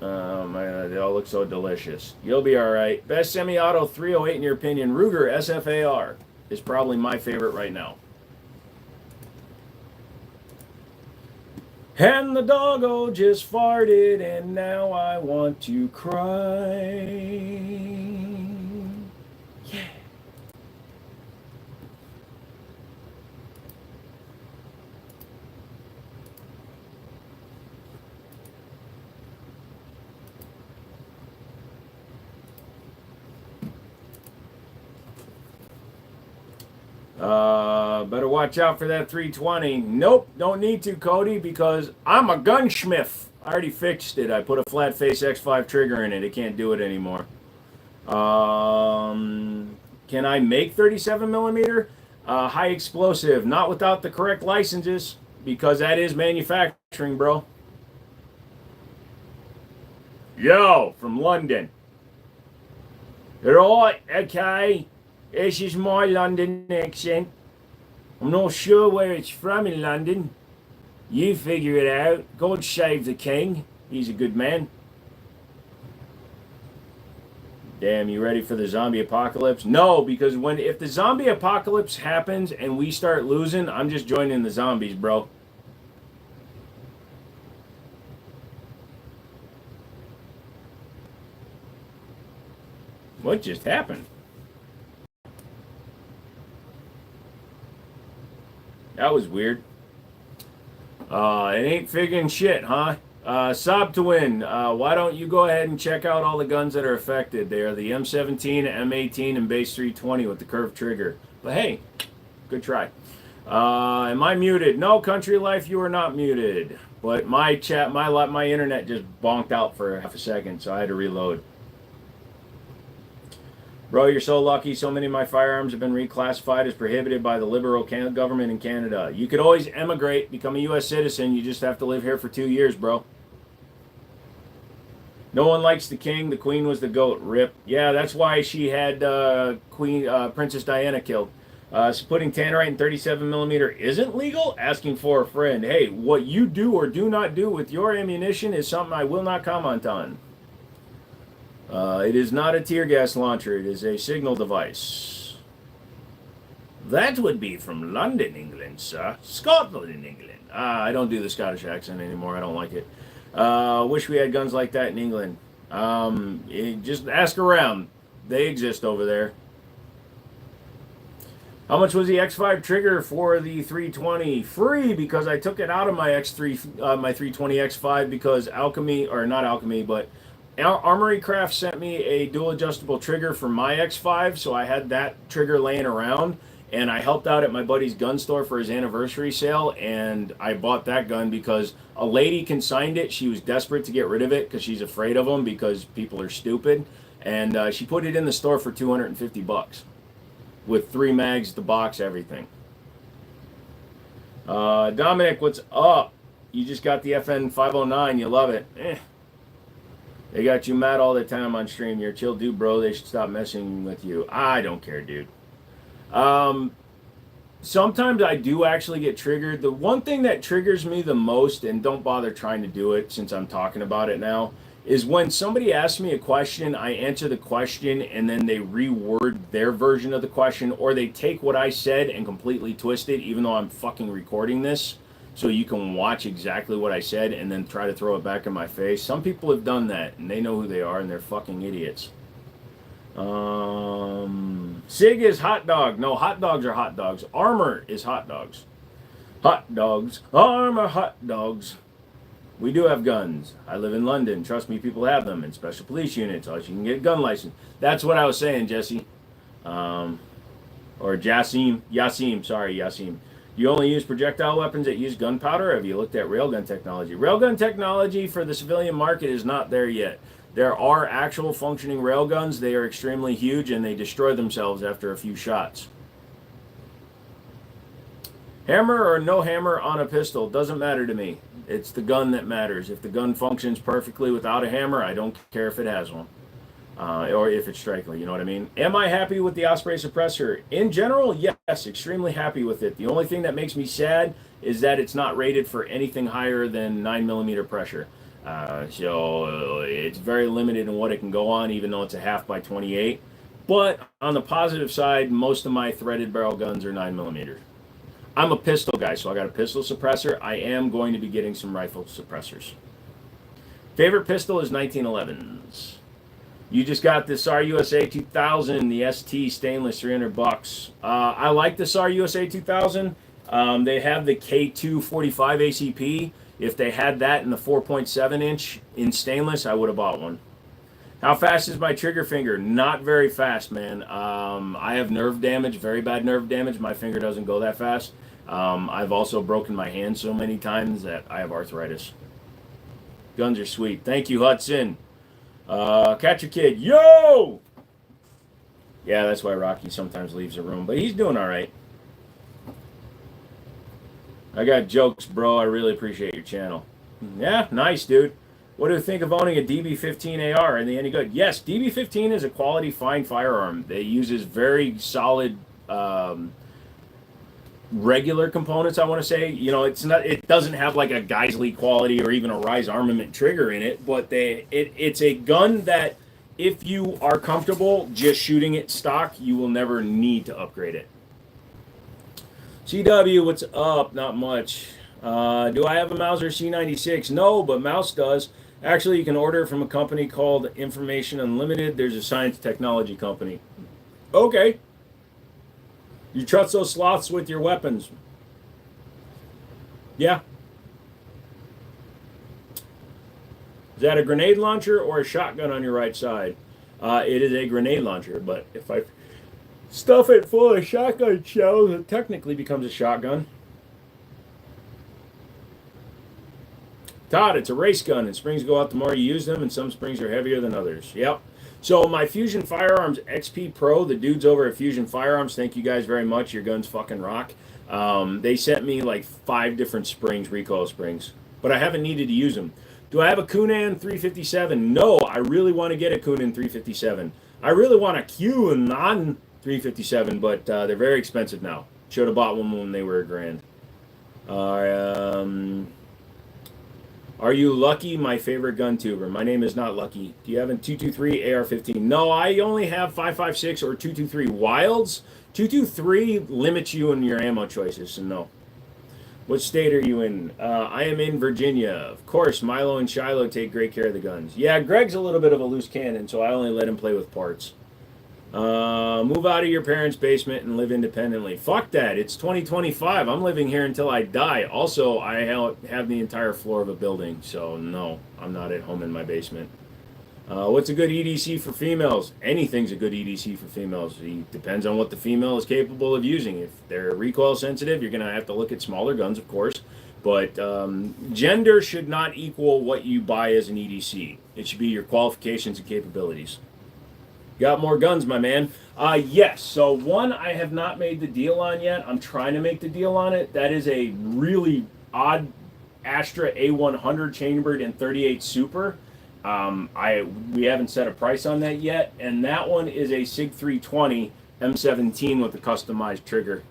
They all look so delicious. You'll be all right. Best semi-auto 308 in your opinion. Ruger SFAR is probably my favorite right now. And the doggo just farted, and now I want to cry. Yeah. Better watch out for that 320. Nope, don't need to, Cody, because I'm a gunsmith. I already fixed it. I put a flat face X5 trigger in it. It can't do it anymore. Can I make 37 millimeter? High explosive, not without the correct licenses, because that is manufacturing, bro. Yo, from London. Right, okay. This is my London accent. I'm not sure where it's from in London. You figure it out. God save the king. He's a good man. Damn, you ready for the zombie apocalypse? No, because if the zombie apocalypse happens and we start losing, I'm just joining the zombies, bro. What just happened? That was weird. It ain't figuring shit, huh? Sob to win. Why don't you go ahead and check out all the guns that are affected? They are the M17, M18, and base 320 with the curved trigger. But hey, good try. Am I muted? No, Country Life, you are not muted. But my internet just bonked out for half a second, so I had to reload. Bro, you're so lucky. So many of my firearms have been reclassified as prohibited by the Liberal government in Canada. You could always emigrate, become a U.S. citizen. You just have to live here for 2 years, bro. No one likes the king. The queen was the goat. Rip. Yeah, that's why she had Princess Diana killed. So putting tannerite in 37 millimeter isn't legal? Asking for a friend. Hey, what you do or do not do with your ammunition is something I will not comment on. It is not a tear gas launcher. It is a signal device. That would be from London, England, sir. Scotland, England. I don't do the Scottish accent anymore. I don't like it. Wish we had guns like that in England. Just ask around. They exist over there. How much was the X5 trigger for the 320? Free, because I took it out of my X3, my 320 X5 because Alchemy, or not Alchemy, but Armory Craft sent me a dual adjustable trigger for my X5, so I had that trigger laying around, and I helped out at my buddy's gun store for his anniversary sale, and I bought that gun because a lady consigned it. She was desperate to get rid of it because she's afraid of them because people are stupid, and she put it in the store for $250. With 3 mags, the box, everything. Dominic, what's up? You just got the FN 509. You love it. They got you mad all the time on stream. You're a chill dude, bro. They should stop messing with you. I don't care, dude. Sometimes I do actually get triggered. The one thing that triggers me the most, and don't bother trying to do it since I'm talking about it now, is when somebody asks me a question, I answer the question, and then they reword their version of the question, or they take what I said and completely twist it, even though I'm fucking recording this, so you can watch exactly what I said and then try to throw it back in my face. Some people have done that, and they know who they are, and they're fucking idiots. Sig is hot dog. No, hot dogs are hot dogs. Armor is hot dogs. Hot dogs. Armor hot dogs. We do have guns. I live in London. Trust me, people have them in special police units. Or you can get a gun license. That's what I was saying, Jesse. Or Yasim. Sorry, Yasim. You only use projectile weapons that use gunpowder? Have you looked at railgun technology? Railgun technology for the civilian market is not there yet. There are actual functioning railguns. They are extremely huge, and they destroy themselves after a few shots. Hammer or no hammer on a pistol, doesn't matter to me. It's the gun that matters. If the gun functions perfectly without a hammer, I don't care if it has one. Or if it's strikely, you know what I mean? Am I happy with the Osprey suppressor? In general, yes, extremely happy with it. The only thing that makes me sad is that it's not rated for anything higher than 9mm pressure. So it's very limited in what it can go on, even though it's a 1/2 by 28. But on the positive side, most of my threaded barrel guns are 9mm. I'm a pistol guy, so I got a pistol suppressor. I am going to be getting some rifle suppressors. Favorite pistol is 1911s. You just got the SAR USA 2000, the ST stainless, $300. I like the SAR USA 2000. They have the K2 45 ACP. If they had that in the 4.7 inch in stainless, I would have bought one. How fast is my trigger finger? Not very fast, man. I have nerve damage, very bad nerve damage. My finger doesn't go that fast. I've also broken my hand so many times that I have arthritis. Guns are sweet. Thank you, Hudson. Catcher Kid, yo! Yeah, that's why Rocky sometimes leaves the room, but he's doing all right. I got jokes, bro. I really appreciate your channel. Yeah, nice, dude. What do you think of owning a DB15 AR? Are they any good? Yes, DB15 is a quality, fine firearm. It uses very solid, regular components. I want to say, you know, it doesn't have like a Geisley quality or even a Rise armament trigger in it, but it's a gun that if you are comfortable just shooting it stock, you will never need to upgrade it. CW, what's up? Not much. Do I have a Mauser C96? No, but Mouse does. Actually, you can order it from a company called Information Unlimited. There's a science technology company. Okay. You trust those sloths with your weapons? Yeah. Is that a grenade launcher or a shotgun on your right side? It is a grenade launcher, but if I stuff it full of shotgun shells, it technically becomes a shotgun. Todd, it's a race gun, and springs go out the more you use them, and some springs are heavier than others. Yep. So my Fusion Firearms XP Pro, the dudes over at Fusion Firearms, thank you guys very much. Your guns fucking rock. They sent me like 5 different springs, recoil springs, but I haven't needed to use them. Do I have a Kunan 357? No, I really want to get a Kunan 357. I really want a Kunan 357, but they're very expensive now. Should have bought one when they were $1,000. Are you Lucky, my favorite gun tuber? My name is not Lucky. Do you have a 223 AR-15? No, I only have 5.56 or 223 Wilds. 223 limits you in your ammo choices, so no. What state are you in? I am in Virginia. Of course, Milo and Shiloh take great care of the guns. Yeah, Greg's a little bit of a loose cannon, so I only let him play with parts. Move out of your parents' basement and live independently. Fuck that. It's 2025. I'm living here until I die. Also, I have the entire floor of a building, so no, I'm not at home in my basement. What's a good EDC for females? Anything's a good EDC for females. It depends on what the female is capable of using. If they're recoil sensitive, you're going to have to look at smaller guns, of course. But gender should not equal what you buy as an EDC. It should be your qualifications and capabilities. Got more guns, my man. Yes. So one I have not made the deal on yet. I'm trying to make the deal on it. That is a really odd Astra A100 chambered in 38 Super. We haven't set a price on that yet, and that one is a SIG 320 M17 with a customized trigger.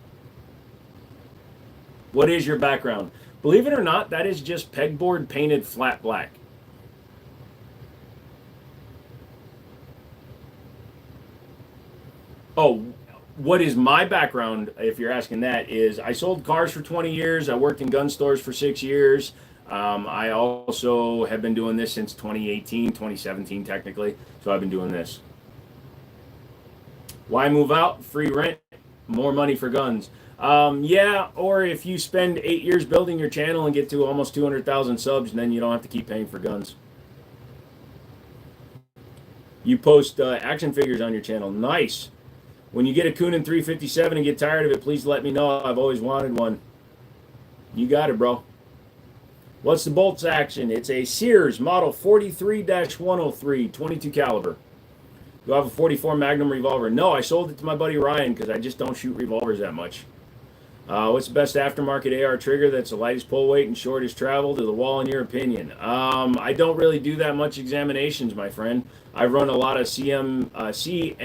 What is your background? Believe it or not, that is just pegboard painted flat black. Oh, what is my background, if you're asking that, is I sold cars for 20 years. I worked in gun stores for 6 years. I also have been doing this since 2018, 2017 technically. So I've been doing this. Why move out? Free rent, more money for guns. Yeah, or if you spend 8 years building your channel and get to almost 200,000 subs, then you don't have to keep paying for guns. You post action figures on your channel. Nice. When you get a Kunin 357 and get tired of it, please let me know. I've always wanted one. You got it, bro. What's the bolts action? It's a Sears model 43-103, 22 caliber. Do I have a 44 Magnum revolver? No, I sold it to my buddy Ryan because I just don't shoot revolvers that much. What's the best aftermarket AR trigger that's the lightest pull weight and shortest travel to the wall in your opinion? I don't really do that much examinations, my friend. I've run a lot of CMC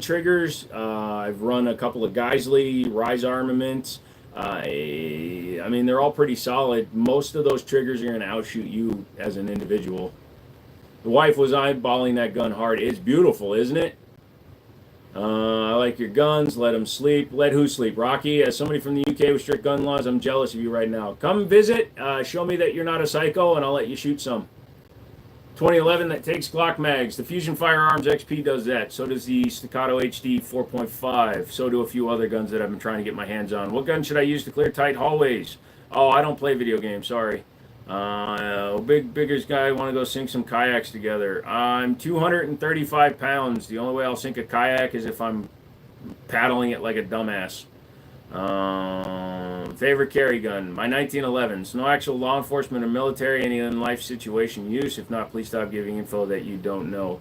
triggers. I've run a couple of Geisley, Rise Armaments. I mean, they're all pretty solid. Most of those triggers are going to outshoot you as an individual. The wife was eyeballing that gun hard. It's beautiful, isn't it? I like your guns. Let them sleep. Let who sleep? Rocky, as somebody from the UK with strict gun laws, I'm jealous of you right now. Come visit. Show me that you're not a psycho, and I'll let you shoot some. 2011, that takes Glock mags. The Fusion Firearms XP does that. So does the Staccato HD 4.5. So do a few other guns that I've been trying to get my hands on. What gun should I use to clear tight hallways? Oh, I don't play video games. Sorry. Biggest guy, want to go sink some kayaks together. I'm 235 pounds. The only way I'll sink a kayak is if I'm paddling it like a dumbass. Favorite carry gun? My 1911s. No actual law enforcement or military, any in-life situation use. If not, please stop giving info that you don't know.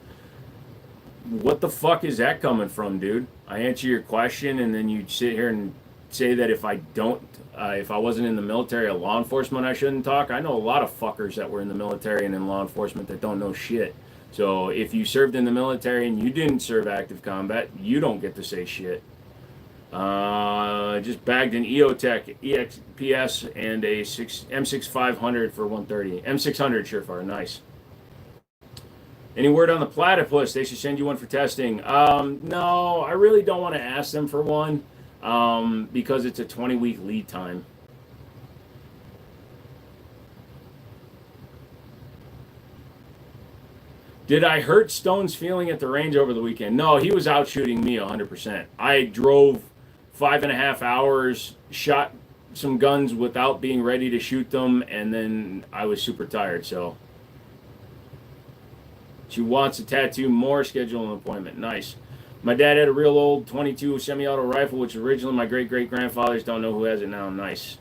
What the fuck is that coming from, dude? I answer your question and then you sit here and say that if I wasn't in the military or law enforcement, I shouldn't talk. I know a lot of fuckers that were in the military and in law enforcement that don't know shit. So if you served in the military and you didn't serve active combat, you don't get to say shit. Just bagged an EOTech EXPS and a M6500 for 130. M600 Surefire, nice. Any word on the platypus? They should send you one for testing. No, I really don't want to ask them for one. Because it's a 20-week lead time. Did I hurt Stone's feeling at the range over the weekend? No, he was out shooting me 100%. I drove 5.5 hours, shot some guns without being ready to shoot them, and then I was super tired, so. She wants a tattoo more, schedule an appointment. Nice. My dad had a real old 22 semi-auto rifle, which originally my great-great-grandfathers, don't know who has it now. Nice.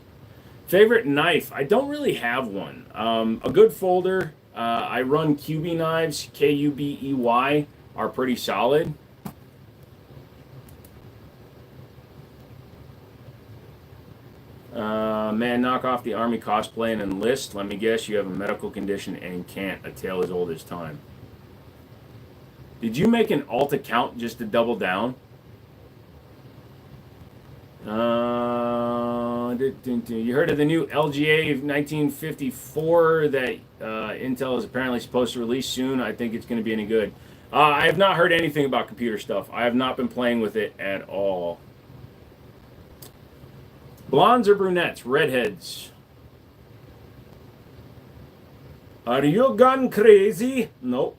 Favorite knife? I don't really have one. A good folder. I run QB knives, Kubey, are pretty solid. Man, knock off the Army cosplay and enlist. Let me guess, you have a medical condition and can't. A tale as old as time. Did you make an alt account just to double down? You heard of the new LGA 1954 that Intel is apparently supposed to release soon? I think it's going to be any good. I have not heard anything about computer stuff. I have not been playing with it at all. Blondes or brunettes? Redheads. Are you gone crazy? Nope.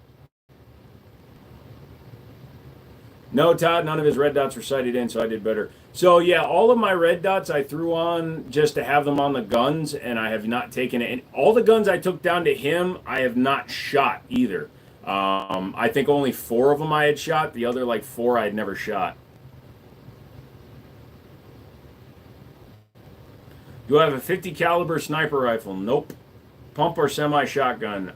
No, Todd, none of his red dots were sighted in, so I did better. So, yeah, all of my red dots I threw on just to have them on the guns, and I have not taken it. And all the guns I took down to him, I have not shot either. I think only 4 of them I had shot. The other, like, 4 I had never shot. Do I have a 50 caliber sniper rifle? Nope. Pump or semi-shotgun?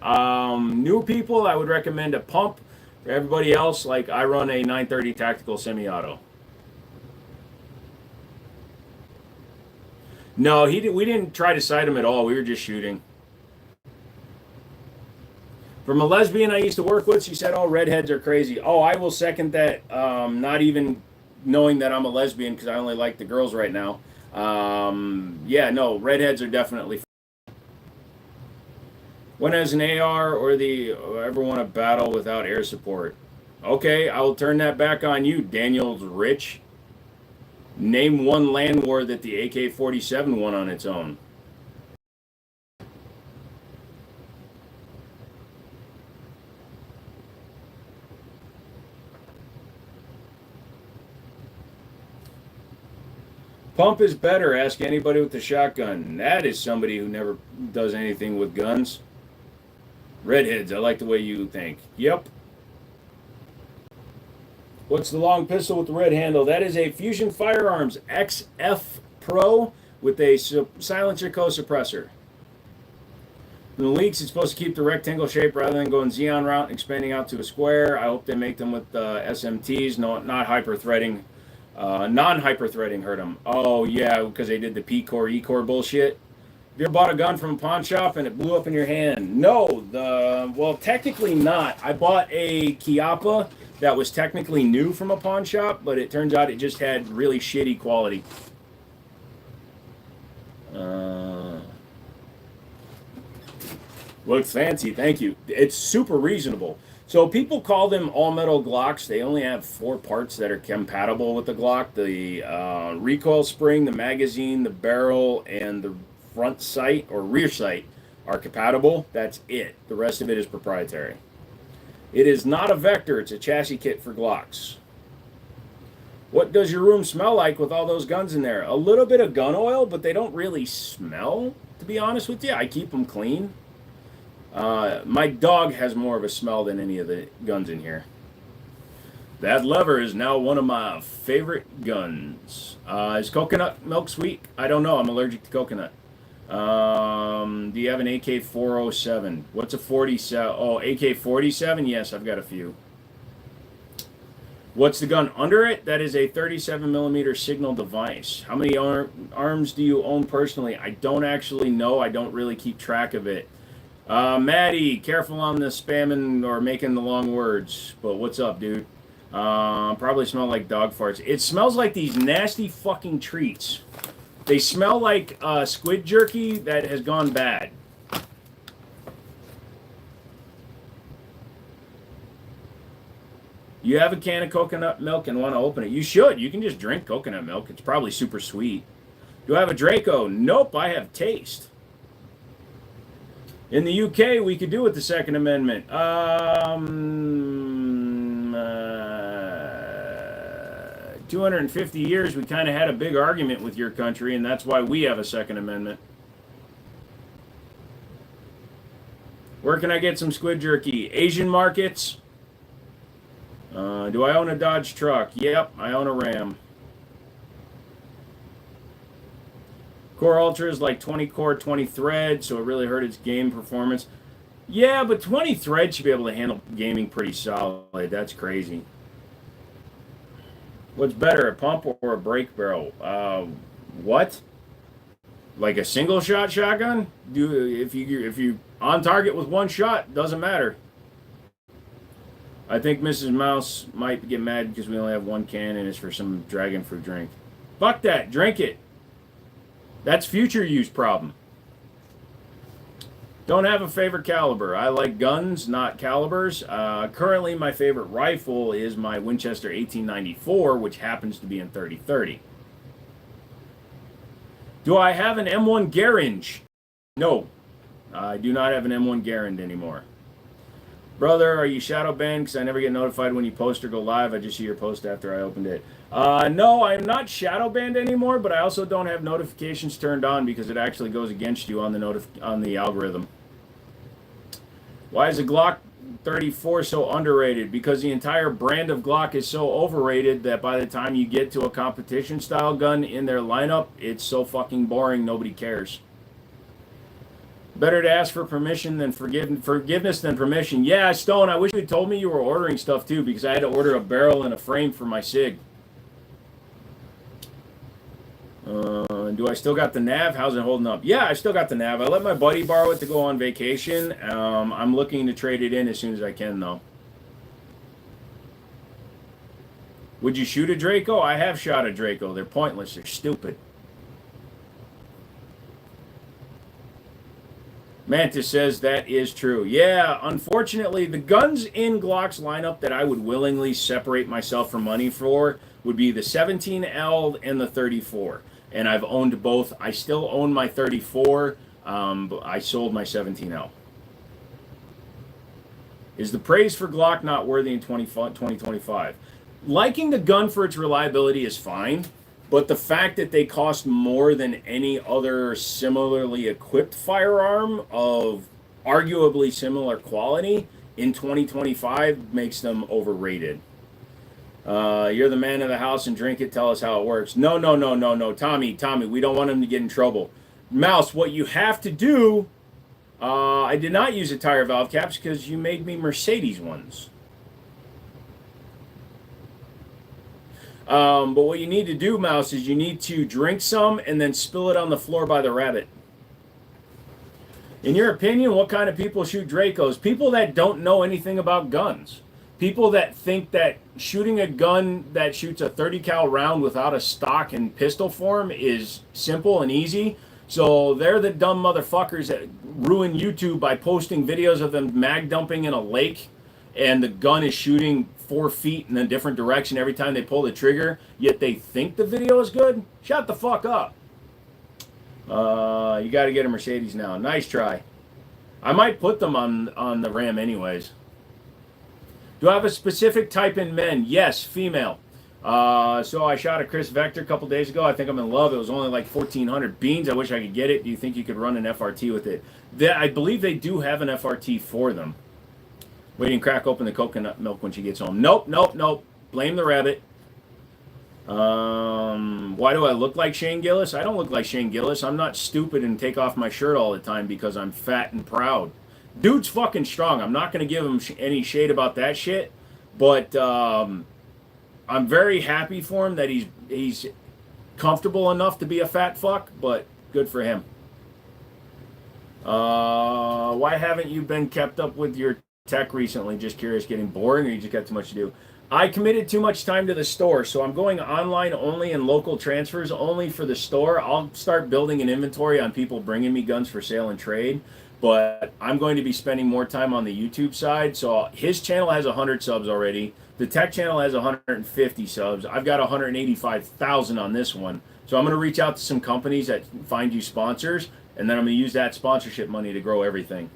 New people, I would recommend a pump. For everybody else, like I run a 930 tactical semi-auto. No, we didn't try to sight him at all. We were just shooting. From a lesbian I used to work with, she said, "Oh, redheads are crazy." Oh, I will second that. Not even knowing that I'm a lesbian because I only like the girls right now. Yeah, no, redheads are definitely. When has an AR or the ever won a battle without air support? Okay, I will turn that back on you, Daniel's Rich. Name one land war that the AK-47 won on its own. Pump is better. Ask anybody with the shotgun. That is somebody who never does anything with guns. Redheads, I like the way you think. Yep. What's the long pistol with the red handle? That is a Fusion Firearms XF Pro with a silencer co-suppressor. In the leaks, it's supposed to keep the rectangle shape rather than going Xeon route and expanding out to a square. I hope they make them with SMTs, not hyper-threading. Non-hyper-threading hurt them. Oh, yeah, because they did the P-Core, E-Core bullshit. You ever bought a gun from a pawn shop and it blew up in your hand? No. Well, technically not. I bought a Chiappa that was technically new from a pawn shop, but it turns out it just had really shitty quality. Looks fancy, thank you. It's super reasonable. So people call them all-metal Glocks. They only have 4 parts that are compatible with the Glock. The recoil spring, the magazine, the barrel, and the front sight or rear sight are compatible. That's it. The rest of it is proprietary. It is not a Vector. It's a chassis kit for Glocks. What does your room smell like with all those guns in there? A little bit of gun oil, but they don't really smell, to be honest with you. I keep them clean. My dog has more of a smell than any of the guns in here. That lever is now one of my favorite guns. Is coconut milk sweet? I don't know. I'm allergic to coconut. Do you have an AK-407? What's a 47? Oh, AK-47? Yes, I've got a few. What's the gun under it? That is a 37 millimeter signal device. How many arms do you own personally? I don't actually know. I don't really keep track of it. Maddie, careful on the spamming or making the long words. But what's up, dude? Probably smell like dog farts. It smells like these nasty fucking treats. They smell like squid jerky that has gone bad. You have a can of coconut milk and want to open it. You should. You can just drink coconut milk. It's probably super sweet. Do I have a Draco? Nope, I have taste. In the UK, we could do with the Second Amendment. 250 years, we kind of had a big argument with your country, and that's why we have a Second Amendment. Where can I get some squid jerky? Asian markets. Do I own a Dodge truck? Yep, I own a Ram. Core Ultra is like 20 core, 20 thread, so it really hurt its game performance. Yeah, but 20 thread should be able to handle gaming pretty solid. That's crazy. What's better, a pump or a break barrel? What? Like a single shot shotgun? If you on target with one shot, doesn't matter. I think Mrs. Mouse might get mad because we only have one can and it's for some dragon fruit drink. Fuck that. Drink it. That's future use problem. Don't have a favorite caliber. I like guns, not calibers. Currently, my favorite rifle is my Winchester 1894, which happens to be in 30-30. Do I have an M1 Garand? No, I do not have an M1 Garand anymore. Brother, are you shadow banned? Because I never get notified when you post or go live. I just see your post after I opened it. No, I'm not shadow banned anymore, but I also don't have notifications turned on because it actually goes against you on the algorithm. Why is the Glock 34 so underrated? Because the entire brand of Glock is so overrated that by the time you get to a competition style gun in their lineup, it's so fucking boring nobody cares. Better to ask for permission than forgiveness than permission. Yeah, Stone, I wish you had told me you were ordering stuff too, because I had to order a barrel and a frame for my SIG. Do I still got the nav? How's it holding up? Yeah, I still got the nav. I let my buddy borrow it to go on vacation. I'm looking to trade it in as soon as I can, though. Would you shoot a Draco? I have shot a Draco. They're pointless. They're stupid. Mantis says that is true. Yeah, unfortunately, the guns in Glock's lineup that I would willingly separate myself for money for would be the 17L and the 34. And I've owned both. I still own my 34, but I sold my 17L. Is the praise for Glock not worthy in 2025? Liking the gun for its reliability is fine, but the fact that they cost more than any other similarly equipped firearm of arguably similar quality in 2025 makes them overrated. You're the man of the house and drink it. Tell us how it works. No. Tommy, we don't want him to get in trouble. Mouse, what you have to do, I did not use the tire valve caps because you made me Mercedes ones. But what you need to do, Mouse, is you need to drink some and then spill it on the floor by the rabbit. In your opinion, what kind of people shoot Dracos? People that don't know anything about guns. People that think that shooting a gun that shoots a 30 cal round without a stock and pistol form is simple and easy. So they're the dumb motherfuckers that ruin YouTube by posting videos of them mag dumping in a lake and the gun is shooting 4 feet in a different direction every time they pull the trigger, yet they think the video is good. Shut the fuck up. You got to get a Mercedes now. Nice try. I might put them on the Ram anyways. Do I have a specific type in men? Yes, female. So I shot a Chris Vector a couple days ago. I think I'm in love. It was only like 1,400 beans. I wish I could get it. Do you think you could run an FRT with it? I believe they do have an FRT for them. Waiting, crack open the coconut milk when she gets home. Nope. Blame the rabbit. Why do I look like Shane Gillis? I don't look like Shane Gillis. I'm not stupid and take off my shirt all the time because I'm fat and proud. Dude's fucking strong. I'm not going to give him any shade about that shit. But I'm very happy for him that he's comfortable enough to be a fat fuck. But good for him. Why haven't you been kept up with your tech recently? Just curious, getting boring, or you just got too much to do? I committed too much time to the store, so I'm going online only and local transfers only for the store. I'll start building an inventory on people bringing me guns for sale and trade, but I'm going to be spending more time on the YouTube side. So his channel has 100 subs already. The tech channel has 150 subs. I've got 185,000 on this one. So I'm going to reach out to some companies that find you sponsors, and then I'm going to use that sponsorship money to grow everything.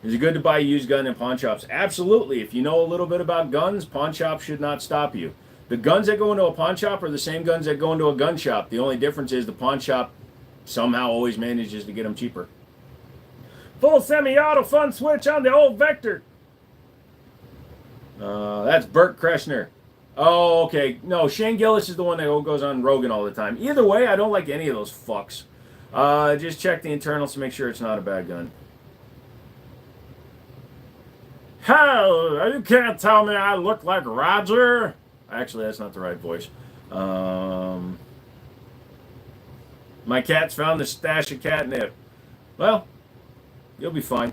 Is it good to buy a used gun in pawn shops? Absolutely. If you know a little bit about guns, pawn shops should not stop you. The guns that go into a pawn shop are the same guns that go into a gun shop. The only difference is the pawn shop somehow always manages to get them cheaper. Full semi-auto fun switch on the old Vector. That's Burt Kreshner. Oh, okay. No, Shane Gillis is the one that goes on Rogan all the time. Either way, I don't like any of those fucks. Just check the internals to make sure it's not a bad gun. Hell, you can't tell me I look like Roger. Actually, that's not the right voice. My cat's found the stash of catnip. Well, you'll be fine.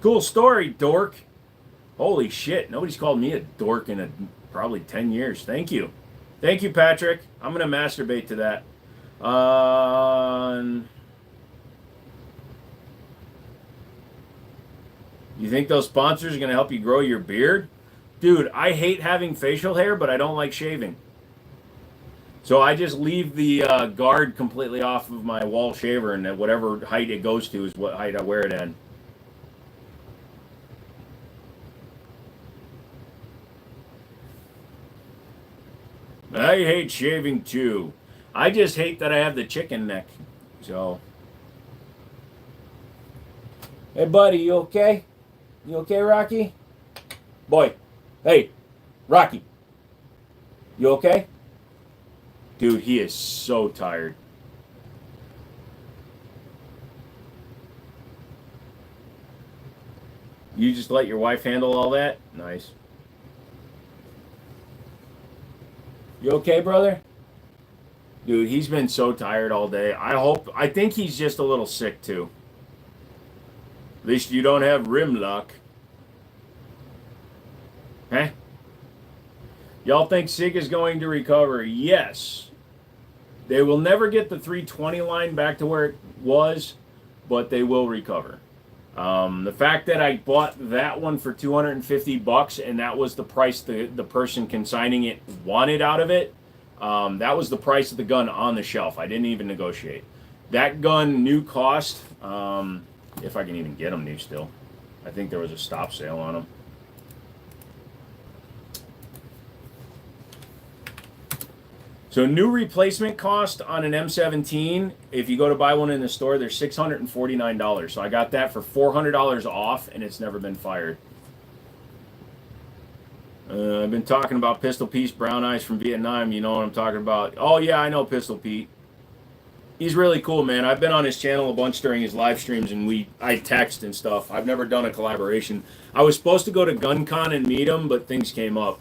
Cool story, dork. Holy shit, nobody's called me a dork in probably 10 years. Thank you. Thank you, Patrick. I'm going to masturbate to that. You think those sponsors are going to help you grow your beard? Dude, I hate having facial hair, but I don't like shaving. So I just leave the guard completely off of my wall shaver, and at whatever height it goes to is what height I wear it in. I hate shaving too. I just hate that I have the chicken neck. So. Hey, buddy, you okay? You okay, Rocky? Boy. Hey, Rocky. You okay? Dude, he is so tired. You just let your wife handle all that? Nice. You okay, brother? Dude, he's been so tired all day. I think he's just a little sick too. At least you don't have rim luck. Huh? Y'all think SIG is going to recover? Yes. They will never get the 320 line back to where it was, but they will recover. The fact that I bought that one for $250 and that was the price the person consigning it wanted out of it, that was the price of the gun on the shelf. I didn't even negotiate. That gun new cost, if I can even get them new still. I think there was a stop sale on them. So new replacement cost on an M17, if you go to buy one in the store, they're $649. So I got that for $400 off, and it's never been fired. I've been talking about Pistol Pete's brown eyes from Vietnam. You know what I'm talking about. Oh, yeah, I know Pistol Pete. He's really cool, man. I've been on his channel a bunch during his live streams, and I text and stuff. I've never done a collaboration. I was supposed to go to GunCon and meet him, but things came up.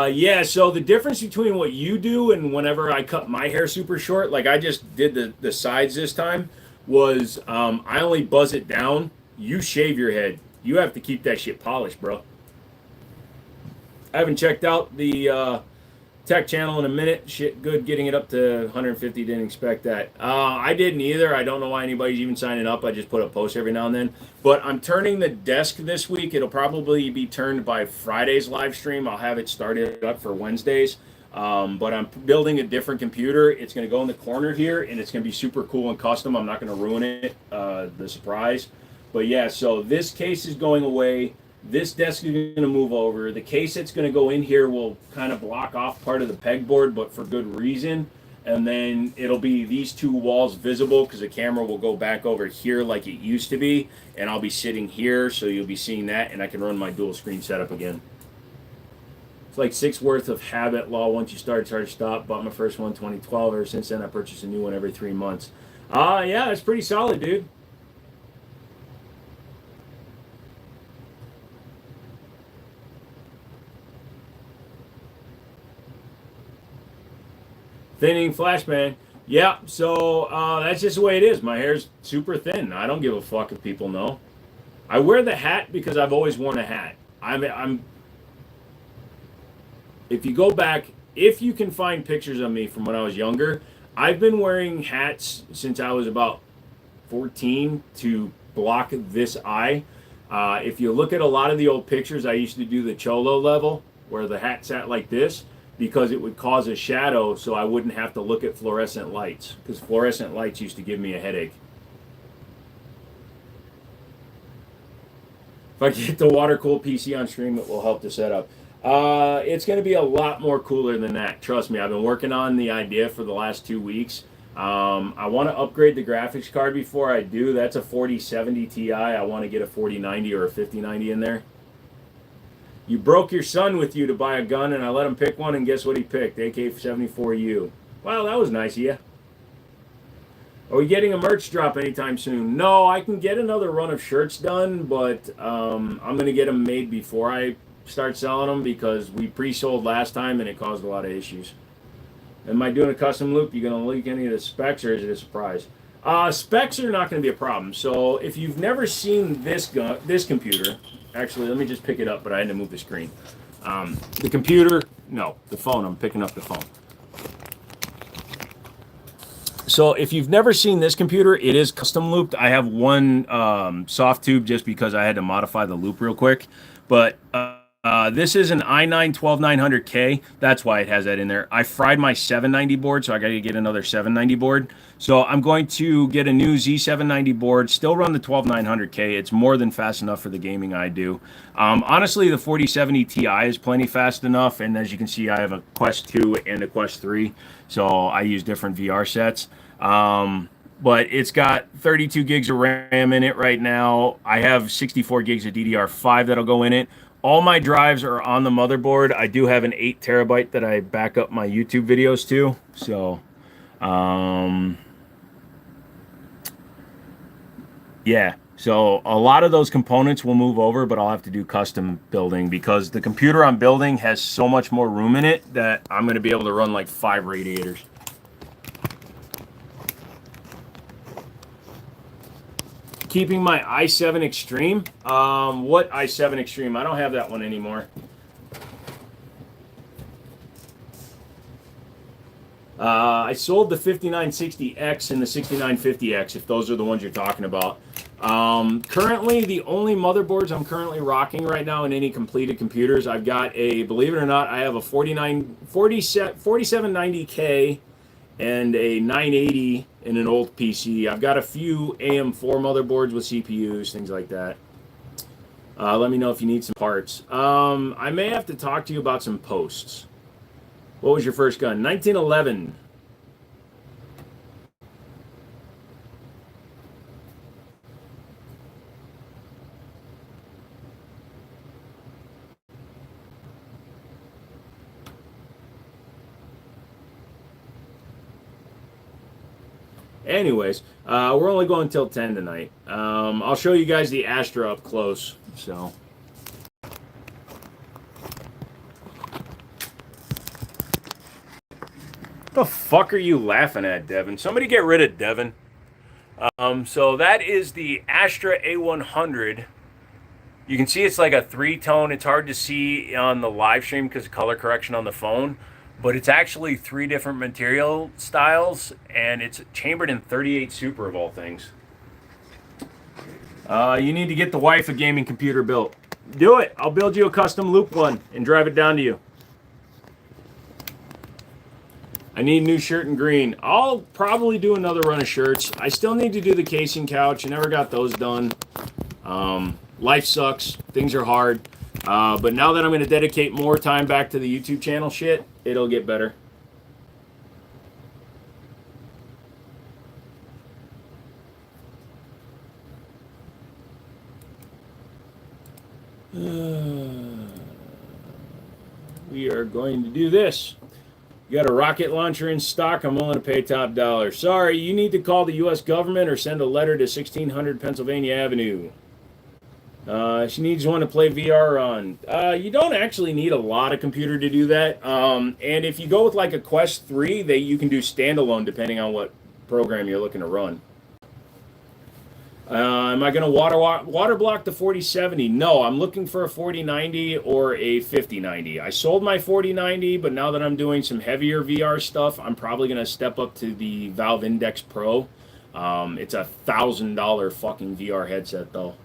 Yeah, so the difference between what you do and whenever I cut my hair super short, like I just did the sides this time, was I only buzz it down. You shave your head. You have to keep that shit polished, bro. I haven't checked out the tech channel in a minute. Shit, good getting it up to 150. Didn't expect that. I didn't either. I don't know why anybody's even signing up. I just put a post every now and then. But I'm turning the desk this week. It'll probably be turned by Friday's live stream. I'll have it started up for Wednesdays. But I'm building a different computer. It's going to go in the corner here, and it's going to be super cool and custom. I'm not going to ruin it, the surprise. But yeah, so this case is going away. This desk is going to move over. The case that's going to go in here will kind of block off part of the pegboard, but for good reason. And then it'll be these two walls visible because the camera will go back over here like it used to be. And I'll be sitting here, so you'll be seeing that, and I can run my dual screen setup again. It's like 6 worth of habit law. Once you start stop. Bought my first one 2012. Ever since then, I purchase a new one every 3 months. Yeah, it's pretty solid, dude. Thinning flashbang. Yeah, so that's just the way it is. My hair's super thin. I don't give a fuck if people know. I wear the hat because I've always worn a hat. If you go back, if you can find pictures of me from when I was younger, I've been wearing hats since I was about 14 to block this eye. If you look at a lot of the old pictures, I used to do the cholo level where the hat sat like this, because it would cause a shadow so I wouldn't have to look at fluorescent lights, because fluorescent lights used to give me a headache. If I get the water-cooled PC on stream, it will help the setup. It's going to be a lot more cooler than that. Trust me, I've been working on the idea for the last 2 weeks. I want to upgrade the graphics card before I do. That's a 4070 Ti. I want to get a 4090 or a 5090 in there. You broke your son with you to buy a gun, and I let him pick one, and guess what he picked? AK-74U. Well, that was nice of you. Are we getting a merch drop anytime soon? No, I can get another run of shirts done, but I'm going to get them made before I start selling them, because we pre-sold last time, and it caused a lot of issues. Am I doing a custom loop? You going to leak any of the specs, or is it a surprise? Specs are not going to be a problem. So if you've never seen this computer, actually, let me just pick it up, but I had to move the screen. The computer, no, the phone. I'm picking up the phone. So if you've never seen this computer, it is custom looped. I have one soft tube just because I had to modify the loop real quick. But this is an i9-12900K. That's why it has that in there. I fried my 790 board, so I got to get another 790 board. So I'm going to get a new Z790 board, still run the 12900K. It's more than fast enough for the gaming I do. Honestly, the 4070 Ti is plenty fast enough. And as you can see, I have a Quest 2 and a Quest 3. So I use different VR sets. But it's got 32 gigs of RAM in it right now. I have 64 gigs of DDR5 that'll go in it. All my drives are on the motherboard. I do have an 8 terabyte that I back up my YouTube videos to. So, yeah. So a lot of those components will move over, but I'll have to do custom building because the computer I'm building has so much more room in it that I'm going to be able to run like 5 radiators. Keeping my i7 Extreme. What i7 Extreme? I don't have that one anymore. I sold the 5960X and the 6950X, if those are the ones you're talking about. Currently, the only motherboards I'm currently rocking right now in any completed computers, I've got a, believe it or not, I have a 4790K and a 980 in an old PC. I've got a few AM4 motherboards with CPUs, things like that. Let me know if you need some parts. I may have to talk to you about some posts. What was your first gun? 1911. Anyways, we're only going till 10 tonight. I'll show you guys the Astra up close. So, the fuck are you laughing at, Devin? Somebody get rid of Devin. So that is the Astra A100. You can see it's like a 3-tone. It's hard to see on the live stream because of color correction on the phone. But it's actually 3 different material styles, and it's chambered in 38 Super of all things. You need to get the wife a gaming computer built. Do it. I'll build you a custom loop one and drive it down to you. I need a new shirt in green. I'll probably do another run of shirts. I still need to do the casing couch. I never got those done. Life sucks. Things are hard. But now that I'm going to dedicate more time back to the YouTube channel shit, it'll get better. We are going to do this. You got a rocket launcher in stock? I'm willing to pay top dollar. Sorry, you need to call the U.S. government or send a letter to 1600 Pennsylvania Avenue. She needs one to play VR on. You don't actually need a lot of computer to do that. And if you go with like a Quest 3, you can do standalone depending on what program you're looking to run. Am I going to water block the 4070? No, I'm looking for a 4090 or a 5090. I sold my 4090, but now that I'm doing some heavier VR stuff, I'm probably going to step up to the Valve Index Pro. It's a $1,000 fucking VR headset, though.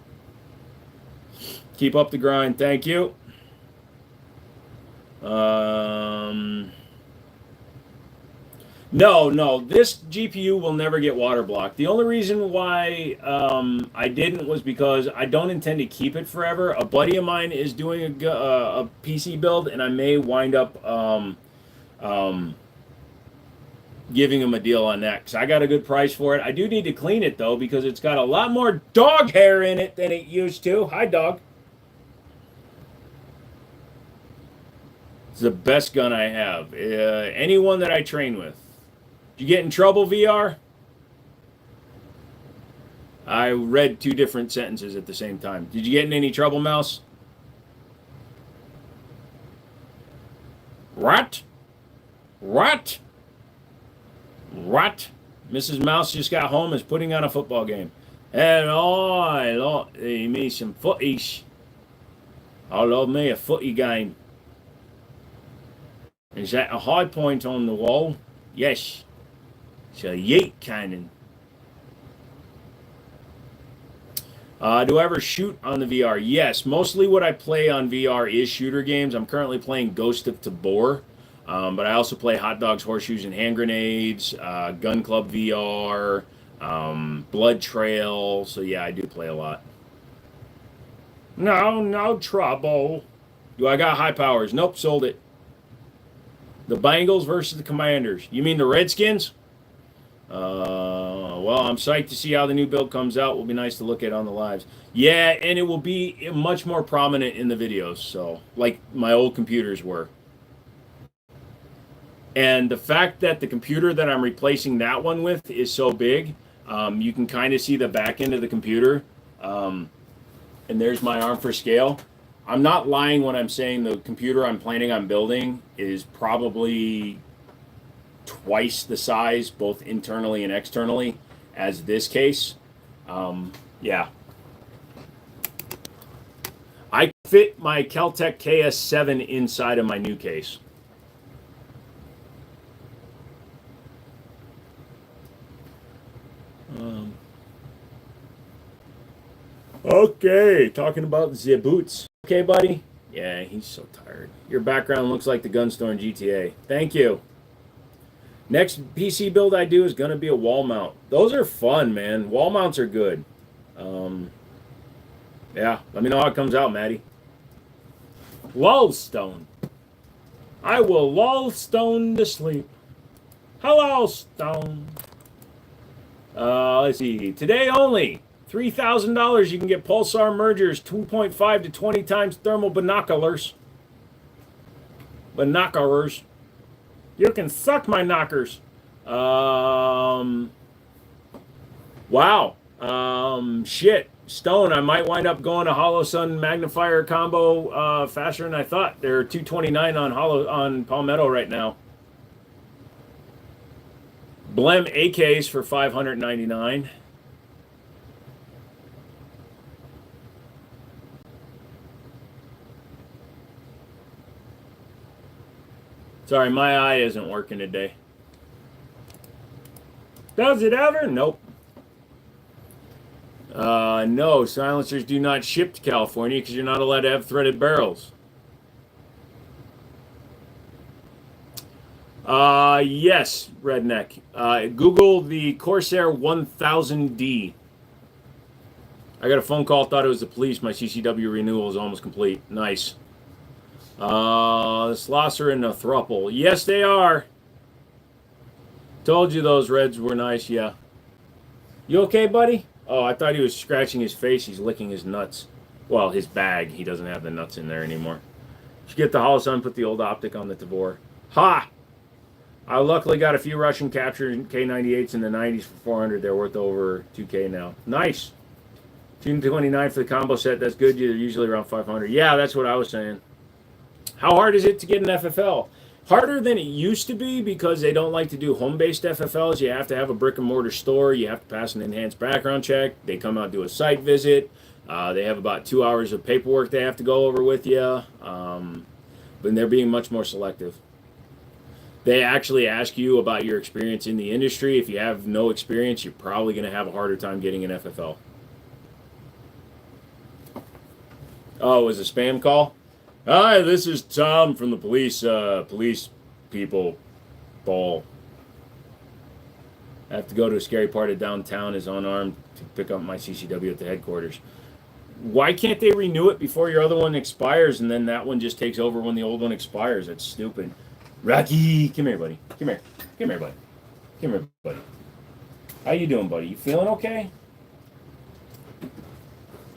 Keep up the grind. Thank you. No, this GPU will never get water blocked. The only reason why I didn't was because I don't intend to keep it forever. A buddy of mine is doing a PC build, and I may wind up giving him a deal on that because I got a good price for it. I do need to clean it, though, because it's got a lot more dog hair in it than it used to. Hi, dog. It's the best gun I have. Anyone that I train with. Did you get in trouble, VR? I read 2 different sentences at the same time. Did you get in any trouble, Mouse? What? What? What? Mrs. Mouse just got home, is putting on a football game. Hello, he made some footies. I love me a footy game. Is that a high point on the wall? Yes. It's a yeet cannon. Do I ever shoot on the VR? Yes. Mostly what I play on VR is shooter games. I'm currently playing Ghost of Tabor. But I also play Hot Dogs, Horseshoes, and Hand Grenades, Gun Club VR, Blood Trail. So yeah, I do play a lot. No trouble. Do I got high powers? Nope, sold it. The Bengals versus the Commanders. You mean the Redskins? Well, I'm psyched to see how the new build comes out. Will be nice to look at on the lives. Yeah, and it will be much more prominent in the videos. So, like my old computers were. And the fact that the computer that I'm replacing that one with is so big, you can kind of see the back end of the computer. And there's my arm for scale. I'm not lying when I'm saying the computer I'm planning on building is probably twice the size, both internally and externally, as this case. Yeah. I fit my Keltec KS7 inside of my new case. Okay, talking about the boots. Okay, buddy? Yeah, he's so tired. Your background looks like the gun store in GTA. Thank you. Next PC build I do is going to be a wall mount. Those are fun, man. Wall mounts are good. Yeah, let me know how it comes out, Maddie. Lullstone. I will lull Stone to sleep. Hello, Stone. Let's see. Today only, $3,000 you can get Pulsar mergers, 2.5 to 20 times thermal binoculars. Binoculars. You can suck my knockers. Wow. Shit. Stone, I might wind up going to Hollow Sun magnifier combo faster than I thought. They're $229 on Palmetto right now. Blem AKs for $599. Sorry, my eye isn't working today. Does it ever? Nope. No, silencers do not ship to California because you're not allowed to have threaded barrels. Yes, Redneck. Google the Corsair 1000D. I got a phone call, thought it was the police. My CCW renewal is almost complete. Nice. The Slosser and the Thruple. Yes, they are. Told you those Reds were nice, yeah. You okay, buddy? Oh, I thought he was scratching his face. He's licking his nuts. Well, his bag. He doesn't have the nuts in there anymore. Should get the Hollow Sun, put the old optic on the Tavor. Ha! I luckily got a few Russian captured K98s in the 90s for 400. They're worth over 2K now. Nice. $229 for the combo set. That's good. You're usually around 500. Yeah, that's what I was saying. How hard is it to get an FFL? Harder than it used to be because they don't like to do home-based FFLs. You have to have a brick-and-mortar store. You have to pass an enhanced background check. They come out and do a site visit. They have about 2 hours of paperwork they have to go over with you. But they're being much more selective. They actually ask you about your experience in the industry. If you have no experience, you're probably going to have a harder time getting an FFL. Oh, it was a spam call? Hi, this is Tom from the police people ball. I have to go to a scary part of downtown, is unarmed, to pick up my CCW at the headquarters. Why can't they renew it before your other one expires and then that one just takes over when the old one expires? That's stupid. Rocky, come here, buddy. Come here. Come here, buddy. Come here, buddy. How you doing, buddy? You feeling okay?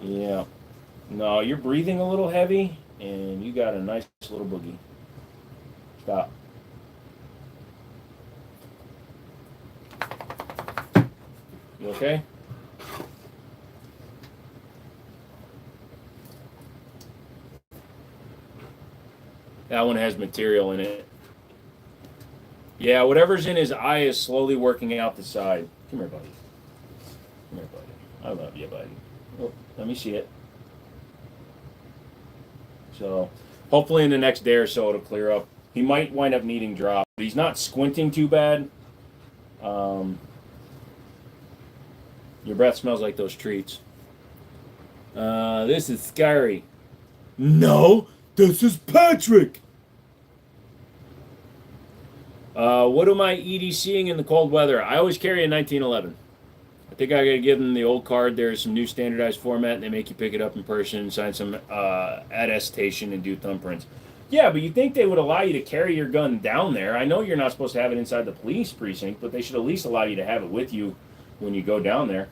Yeah. No, you're breathing a little heavy, and you got a nice little boogie. Stop. You okay? That one has material in it. Yeah, whatever's in his eye is slowly working out the side. Come here, buddy. Come here, buddy. I love you, buddy. Oh, let me see it. So, hopefully in the next day or so it'll clear up. He might wind up needing drop. But he's not squinting too bad. Your breath smells like those treats. This is scary. No, this is Patrick. What am I EDCing in the cold weather? I always carry a 1911. I think I gotta give them the old card. There's some new standardized format, and they make you pick it up in person, sign some attestation, and do thumbprints. Yeah, but you think they would allow you to carry your gun down there? I know you're not supposed to have it inside the police precinct, but they should at least allow you to have it with you when you go down there.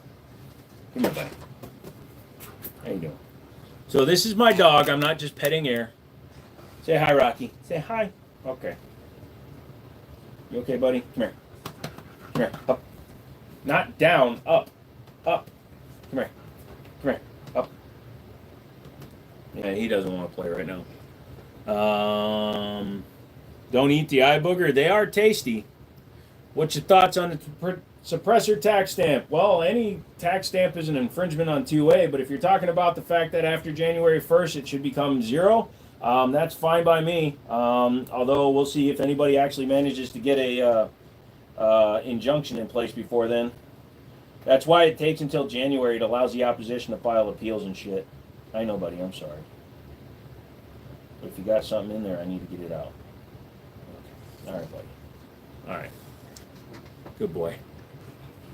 Come here, buddy. How you doing? So this is my dog. I'm not just petting air. Say hi, Rocky. Say hi. Okay. You okay, buddy? Come here. Come here. Up. Not down. Up. Up. Come here. Come here. Up. Yeah, he doesn't want to play right now. Don't eat the eye booger. They are tasty. What's your thoughts on the suppressor tax stamp? Well, any tax stamp is an infringement on 2A, but if you're talking about the fact that after January 1st it should become 0, that's fine by me. Although we'll see if anybody actually manages to get a injunction in place before then. That's why it takes until January. It allows the opposition to file appeals and shit. I know, buddy. I'm sorry. But if you got something in there, I need to get it out. Okay. All right, buddy. All right. Good boy.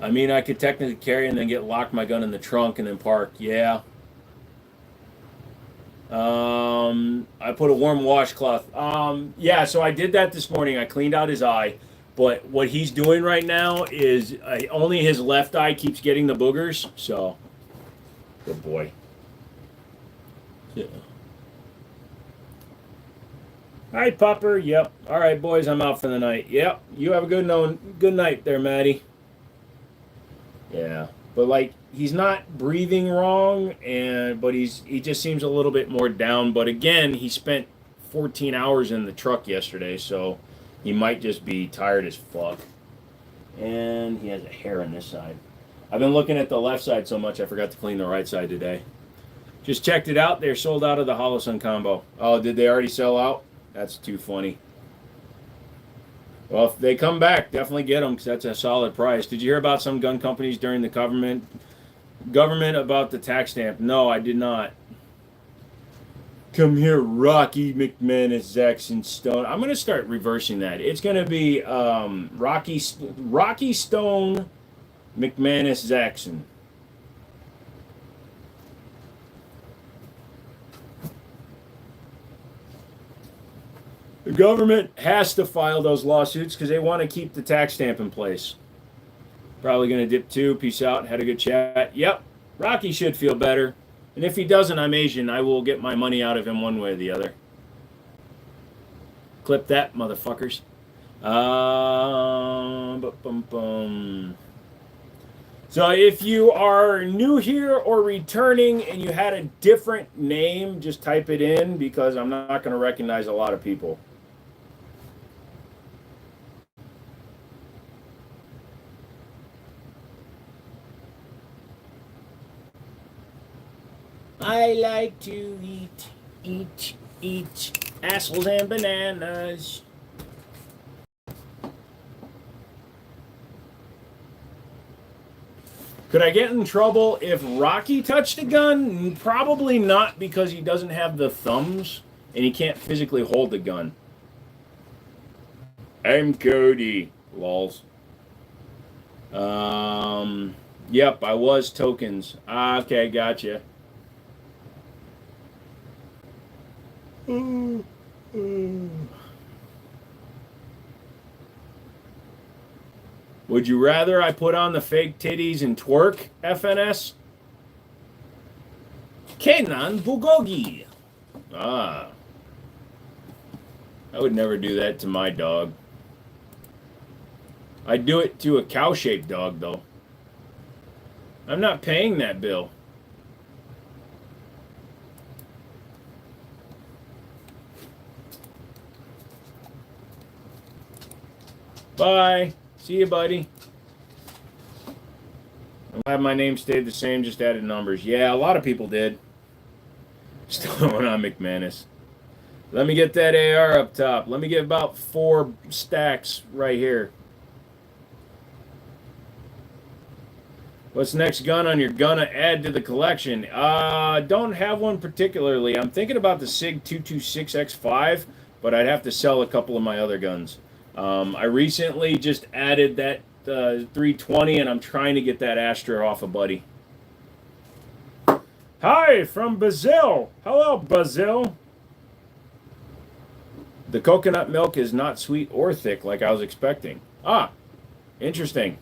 I mean, I could technically carry and then lock my gun in the trunk and then park. Yeah. I put a warm washcloth. Yeah, so I did that this morning. I cleaned out his eye. But what he's doing right now is only his left eye keeps getting the boogers. So, good boy. Yeah. Hi, Pupper. Yep. All right, boys, I'm out for the night. Yep. You have a good night there, Maddie. Yeah. But like he's not breathing wrong, but he just seems a little bit more down. But again, he spent 14 hours in the truck yesterday, so he might just be tired as fuck. And he has a hair on this side. I've been looking at the left side so much I forgot to clean the right side today. Just checked it out. They're sold out of the Holosun combo. Oh, did they already sell out? That's too funny. Well, if they come back, definitely get them because that's a solid price. Did you hear about some gun companies during the government about the tax stamp? No, I did not. Come here, Rocky McManus, Jackson Stone. I'm going to start reversing that. It's going to be Rocky Stone, McManus, Jackson. The government has to file those lawsuits because they want to keep the tax stamp in place. Probably going to dip too. Peace out. Had a good chat. Yep. Rocky should feel better. And if he doesn't, I'm Asian. I will get my money out of him one way or the other. Clip that, motherfuckers. So if you are new here or returning and you had a different name, just type it in because I'm not going to recognize a lot of people. I like to eat assholes and bananas. Could I get in trouble if Rocky touched a gun? Probably not because he doesn't have the thumbs and he can't physically hold the gun. I'm Cody. Lols. Yep, I was tokens. Okay, gotcha. Would you rather I put on the fake titties and twerk, FNS? Kenan Bugogi. I would never do that to my dog. I'd do it to a cow-shaped dog, though. I'm not paying that bill. Bye. See you, buddy. I'm glad my name stayed the same, just added numbers. Yeah, a lot of people did. Still going on McManus. Let me get that AR up top. Let me get about 4 stacks right here. What's next gun on your gun to add to the collection? Don't have one particularly. I'm thinking about the SIG 226X5, but I'd have to sell a couple of my other guns. I recently just added that 320, and I'm trying to get that Astra off a buddy. Hi, from Brazil. Hello, Brazil. The coconut milk is not sweet or thick like I was expecting. Ah, interesting.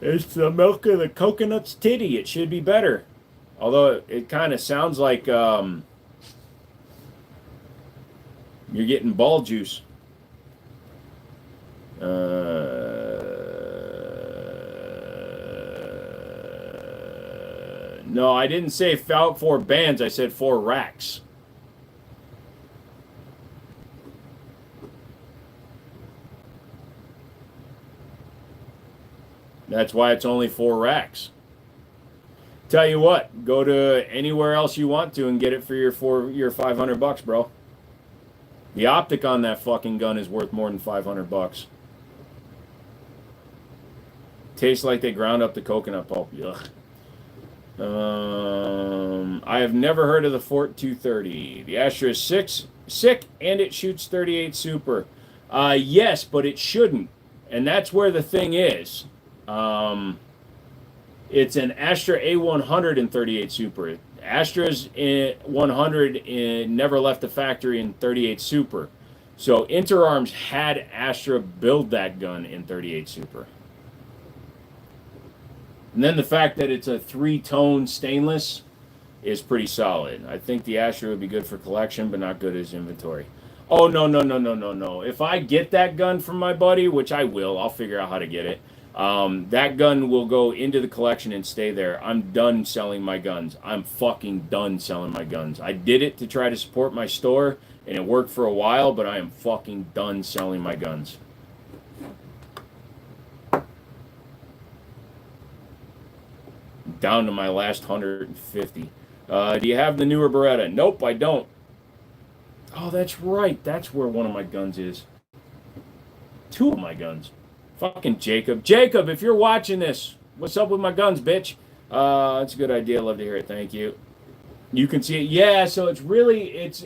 It's the milk of the coconut's titty. It should be better. Although it kind of sounds like you're getting ball juice. No, I didn't say 4 bands. I said 4 racks. That's why it's only 4 racks. Tell you what, go to anywhere else you want to and get it for your $500, bro. The optic on that fucking gun is worth more than $500. Tastes like they ground up the coconut pulp. Yuck. I have never heard of the Fort 230. The Astra is sick, and it shoots 38 Super. Yes, but it shouldn't. And that's where the thing is. It's an Astra A100 in 38 Super. Astra's 100 never left the factory in 38 Super. So Interarms had Astra build that gun in 38 Super. And then the fact that it's a 3-tone stainless is pretty solid. I think the Astra would be good for collection, but not good as inventory. Oh, no. If I get that gun from my buddy, which I will, I'll figure out how to get it. That gun will go into the collection and stay there. I'm done selling my guns. I'm fucking done selling my guns. I did it to try to support my store, and it worked for a while, but I am fucking done selling my guns. Down to my last 150. Do you have the newer Beretta? Nope, I don't. Oh, that's right. That's where one of my guns is. 2 of my guns. Fucking Jacob. Jacob, if you're watching this, what's up with my guns, bitch? That's a good idea. Love to hear it. Thank you. You can see it. Yeah, so it's really, it's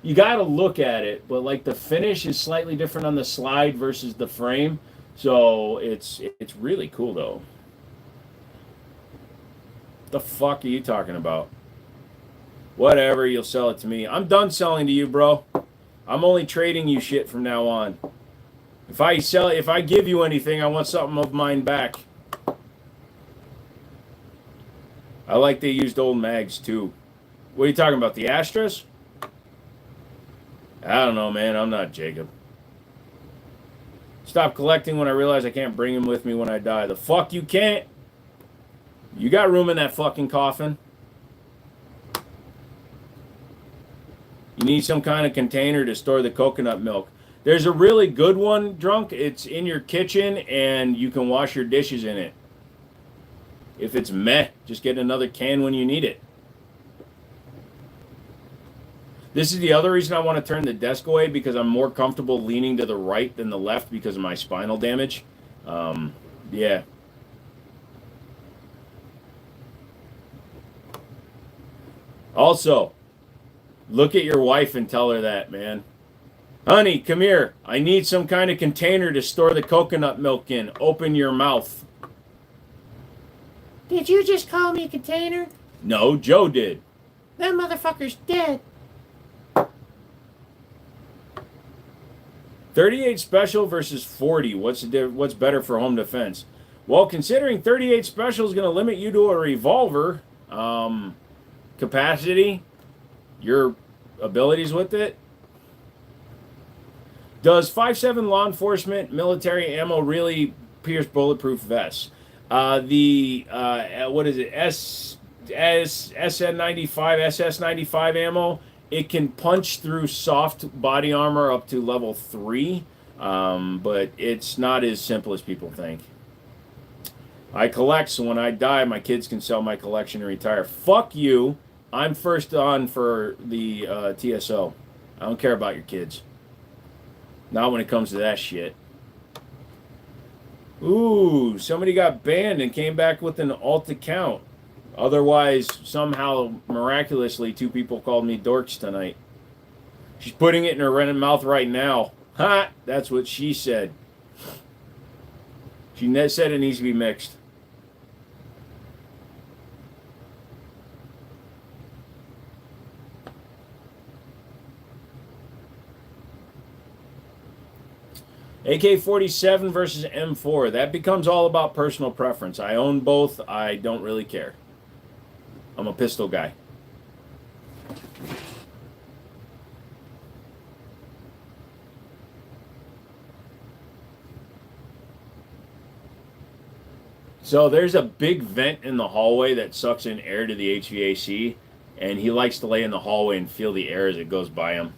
you got to look at it, but like the finish is slightly different on the slide versus the frame. So it's really cool, though. The fuck are you talking about? Whatever, you'll sell it to me. I'm done selling to you, bro. I'm only trading you shit from now on. If I give you anything, I want something of mine back. I like they used old mags too. What are you talking about? The Astras? I don't know, man. I'm not Jacob. Stop collecting when I realize I can't bring him with me when I die. The fuck you can't? You got room in that fucking coffin? You need some kind of container to store the coconut milk. There's a really good one, Drunk. It's in your kitchen, and you can wash your dishes in it. If it's meh, just get another can when you need it. This is the other reason I want to turn the desk away, because I'm more comfortable leaning to the right than the left because of my spinal damage. Yeah. Also, look at your wife and tell her that, man. Honey, come here. I need some kind of container to store the coconut milk in. Open your mouth. Did you just call me a container? No, Joe did. That motherfucker's dead. 38 special versus 40. What's better for home defense? Well, considering 38 special is going to limit you to a revolver capacity, your abilities with it. Does 5.7 law enforcement military ammo really pierce bulletproof vests? What is it? SN95, SS95 ammo it can punch through soft body armor up to level 3, but it's not as simple as people think. I collect, so when I die, my kids can sell my collection and retire. Fuck you. I'm first on for the TSO. I don't care about your kids. Not when it comes to that shit. Ooh, somebody got banned and came back with an alt account. Otherwise, somehow, miraculously, 2 people called me dorks tonight. She's putting it in her running mouth right now. Ha! That's what she said. She said it needs to be mixed. AK-47 versus M4. That becomes all about personal preference. I own both. I don't really care. I'm a pistol guy. So there's a big vent in the hallway that sucks in air to the HVAC, and he likes to lay in the hallway and feel the air as it goes by him.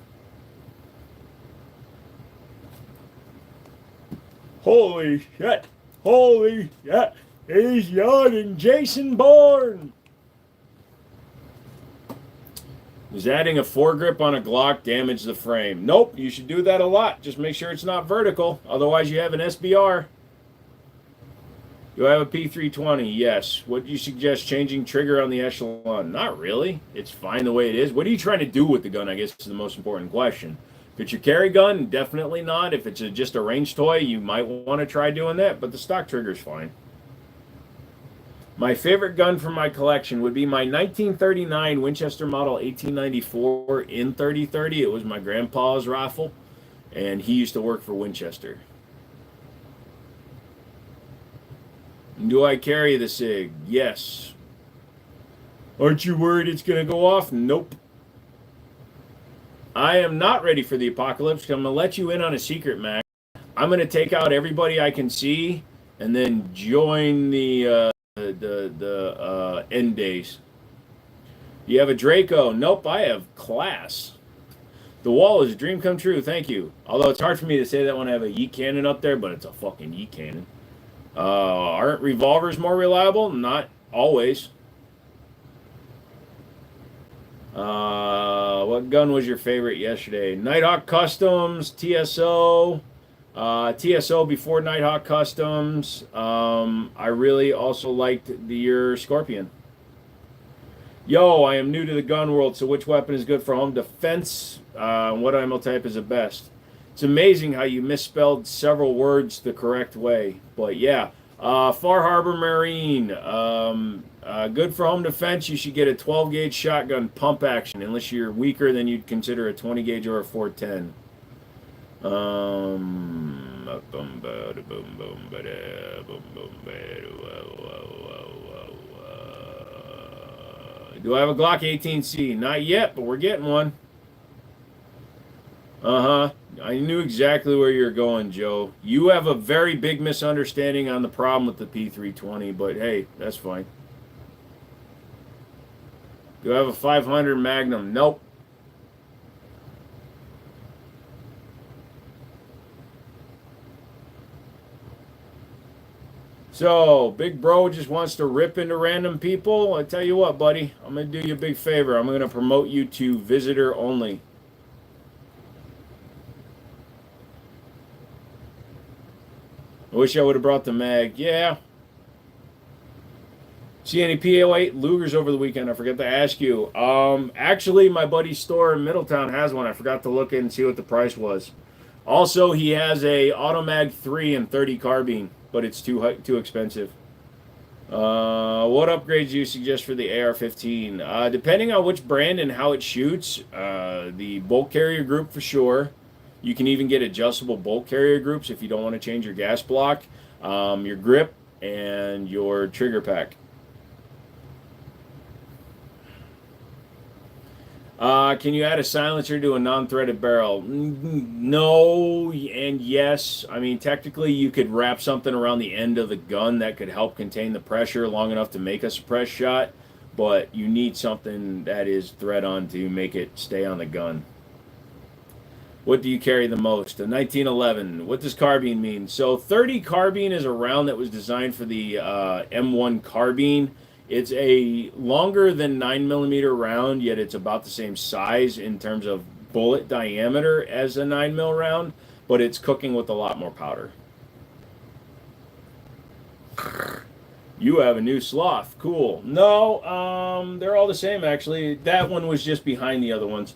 Holy shit! Holy shit! He's yawning, Jason Bourne! Does adding a foregrip on a Glock damage the frame? Nope, you should do that a lot. Just make sure it's not vertical. Otherwise, you have an SBR. Do I have a P320? Yes. What do you suggest changing trigger on the Echelon? Not really. It's fine the way it is. What are you trying to do with the gun, I guess, is the most important question. If it's your carry gun, definitely not. If it's just a range toy, you might want to try doing that, but the stock trigger's fine. My favorite gun from my collection would be my 1939 Winchester Model 1894 in 3030. It was my grandpa's rifle, and he used to work for Winchester. Do I carry the SIG? Yes. Aren't you worried it's going to go off? Nope. I am not ready for the apocalypse. I'm going to let you in on a secret, Mac. I'm going to take out everybody I can see and then join the end days. You have a Draco? Nope, I have class. The wall is a dream come true. Thank you. Although it's hard for me to say that when I have a yeet cannon up there, but it's a fucking yeet cannon. Aren't revolvers more reliable? Not always. What gun was your favorite yesterday? Nighthawk Customs, TSO. TSO before Nighthawk Customs. I really also liked your Scorpion. Yo, I am new to the gun world, so which weapon is good for home defense? What ammo type is the best? It's amazing how you misspelled several words the correct way. But yeah, Far Harbor Marine. Good for home defense. You should get a 12 gauge shotgun pump action. Unless you're weaker, then you'd consider a 20 gauge or a 410. Do I have a Glock 18C? Not yet, but we're getting one. I knew exactly where you're going, Joe. You have a very big misunderstanding on the problem with the P320, but hey, that's fine. Do I have a 500 Magnum? Nope. So, Big Bro just wants to rip into random people. I tell you what, buddy, I'm going to do you a big favor. I'm going to promote you to visitor only. I wish I would have brought the mag. Yeah. See any PO8 Lugers over the weekend? I forgot to ask you. Actually, my buddy's store in Middletown has one. I forgot to look in and see what the price was. Also, he has a Automag 3 and 30 carbine, but it's too expensive. What upgrades do you suggest for the AR-15? Depending on which brand and how it shoots, the bolt carrier group for sure. You can even get adjustable bolt carrier groups if you don't want to change your gas block, your grip, and your trigger pack. Can you add a silencer to a non-threaded barrel? No and yes. I mean, technically you could wrap something around the end of the gun that could help contain the pressure long enough to make a suppressed shot. but you need something that is thread-on to make it stay on the gun. What do you carry the most? A 1911. What does carbine mean? So 30 carbine is a round that was designed for the M1 carbine. It's a longer than 9mm round, yet it's about the same size in terms of bullet diameter as a 9mm round, but it's cooking with a lot more powder. You have a new sloth. Cool. No, they're all the same actually. That one was just behind the other ones.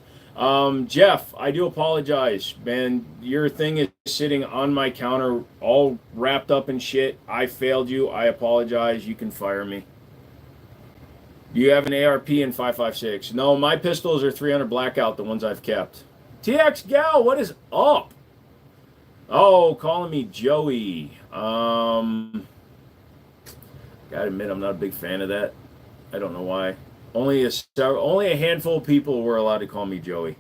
Jeff, I do apologize, man. Your thing is sitting on my counter, all wrapped up in shit. I failed you. I apologize. You can fire me. Do you have an ARP in 5.56? No, my pistols are 300 blackout, the ones I've kept. TX Gal, what is up? Oh, calling me Joey. Gotta admit, I'm not a big fan of that. I don't know why. Only a handful of people were allowed to call me Joey.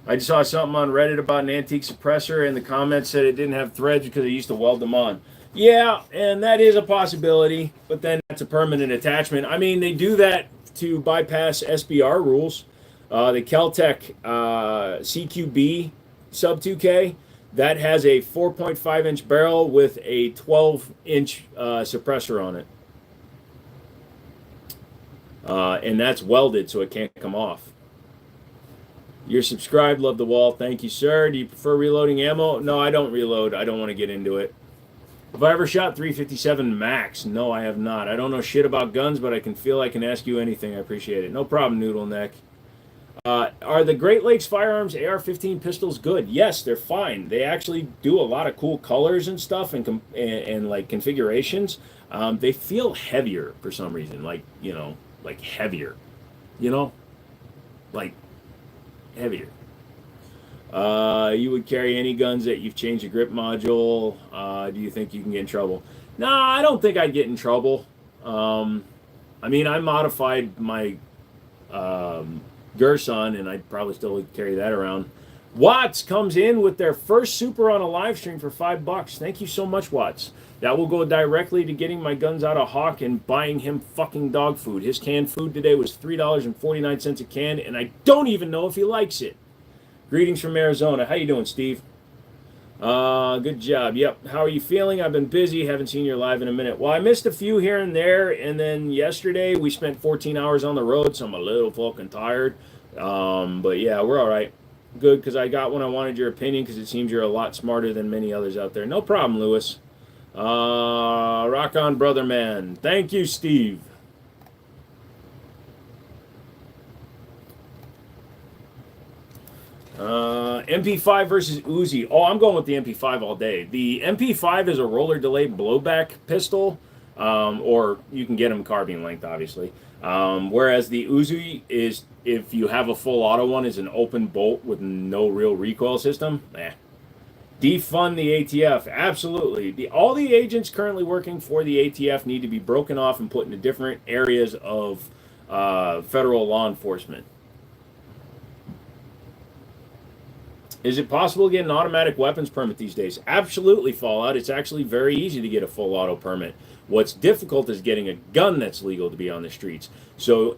I just saw something on Reddit about an antique suppressor, and the comments said it didn't have threads because I used to weld them on. Yeah, and that is a possibility, but then that's a permanent attachment. I mean, they do that to bypass SBR rules. The Keltec CQB sub 2K, that has a 4.5-inch barrel with a 12-inch suppressor on it. And that's welded, so it can't come off. You're subscribed, love the wall. Thank you, sir. Do you prefer reloading ammo? No, I don't reload. I don't want to get into it. Have I ever shot 357 max? No, I have not. I don't know shit about guns, but I can feel I can ask you anything. I appreciate it. No problem, Noodle Neck. Are the Great Lakes Firearms AR-15 pistols good? Yes, they're fine. They actually do a lot of cool colors and stuff and like configurations. They feel heavier for some reason, like heavier, like heavier. You would carry any guns that you've changed the grip module. Do you think you can get in trouble? No, I don't think I'd get in trouble. I mean, I modified my Gerson, and I'd probably still carry that around. Watts comes in with their first super on a live stream for $5. Thank you so much, Watts. That will go directly to getting my guns out of Hawk and buying him fucking dog food. His canned food today was $3.49 a can, and I don't even know if he likes it. Greetings from Arizona. How you doing, Steve? Good job. Yep. How are you feeling? I've been busy. Haven't seen your live in a minute. Well, I missed a few here and there, and then yesterday we spent 14 hours on the road, so I'm a little fucking tired. But yeah, we're all right. Good, because I got when I wanted your opinion, because it seems you're a lot smarter than many others out there. No problem, Lewis. Rock on, brother man. Thank you, Steve. MP5 versus Uzi. Oh, I'm going with the MP5 all day. The MP5 is a roller delayed blowback pistol, or you can get them carbine length, obviously. Whereas the Uzi is, if you have a full auto one, is an open bolt with no real recoil system. Defund the ATF. Absolutely. All the agents currently working for the ATF need to be broken off and put into different areas of federal law enforcement. Is it possible to get an automatic weapons permit these days? Absolutely, Fallout. It's actually very easy to get a full auto permit. What's difficult is getting a gun that's legal to be on the streets. So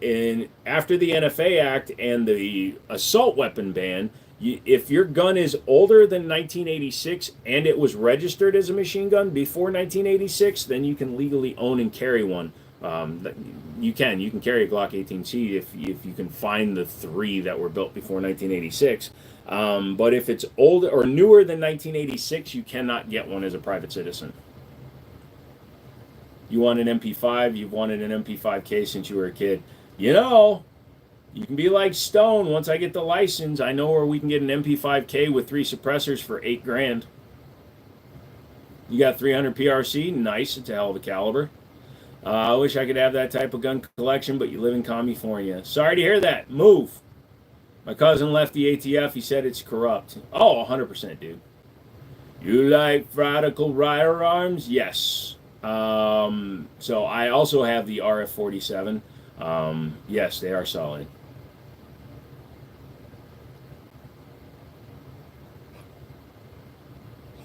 after the NFA Act and the assault weapon ban, if your gun is older than 1986 and it was registered as a machine gun before 1986, then you can legally own and carry one. You can carry a Glock 18C if you can find the 3 that were built before 1986. But if it's older or newer than 1986, you cannot get one as a private citizen. You want an MP5? You've wanted an MP5K since you were a kid. You can be like Stone. Once I get the license, I know where we can get an MP5K with 3 suppressors for $8,000. You got 300 PRC? Nice. It's a hell of a caliber. I wish I could have that type of gun collection, but you live in California. Sorry to hear that. Move. My cousin left the ATF. He said it's corrupt. Oh, 100%, dude. You like radical firearms? Yes. So I also have the RF-47. Yes, they are solid.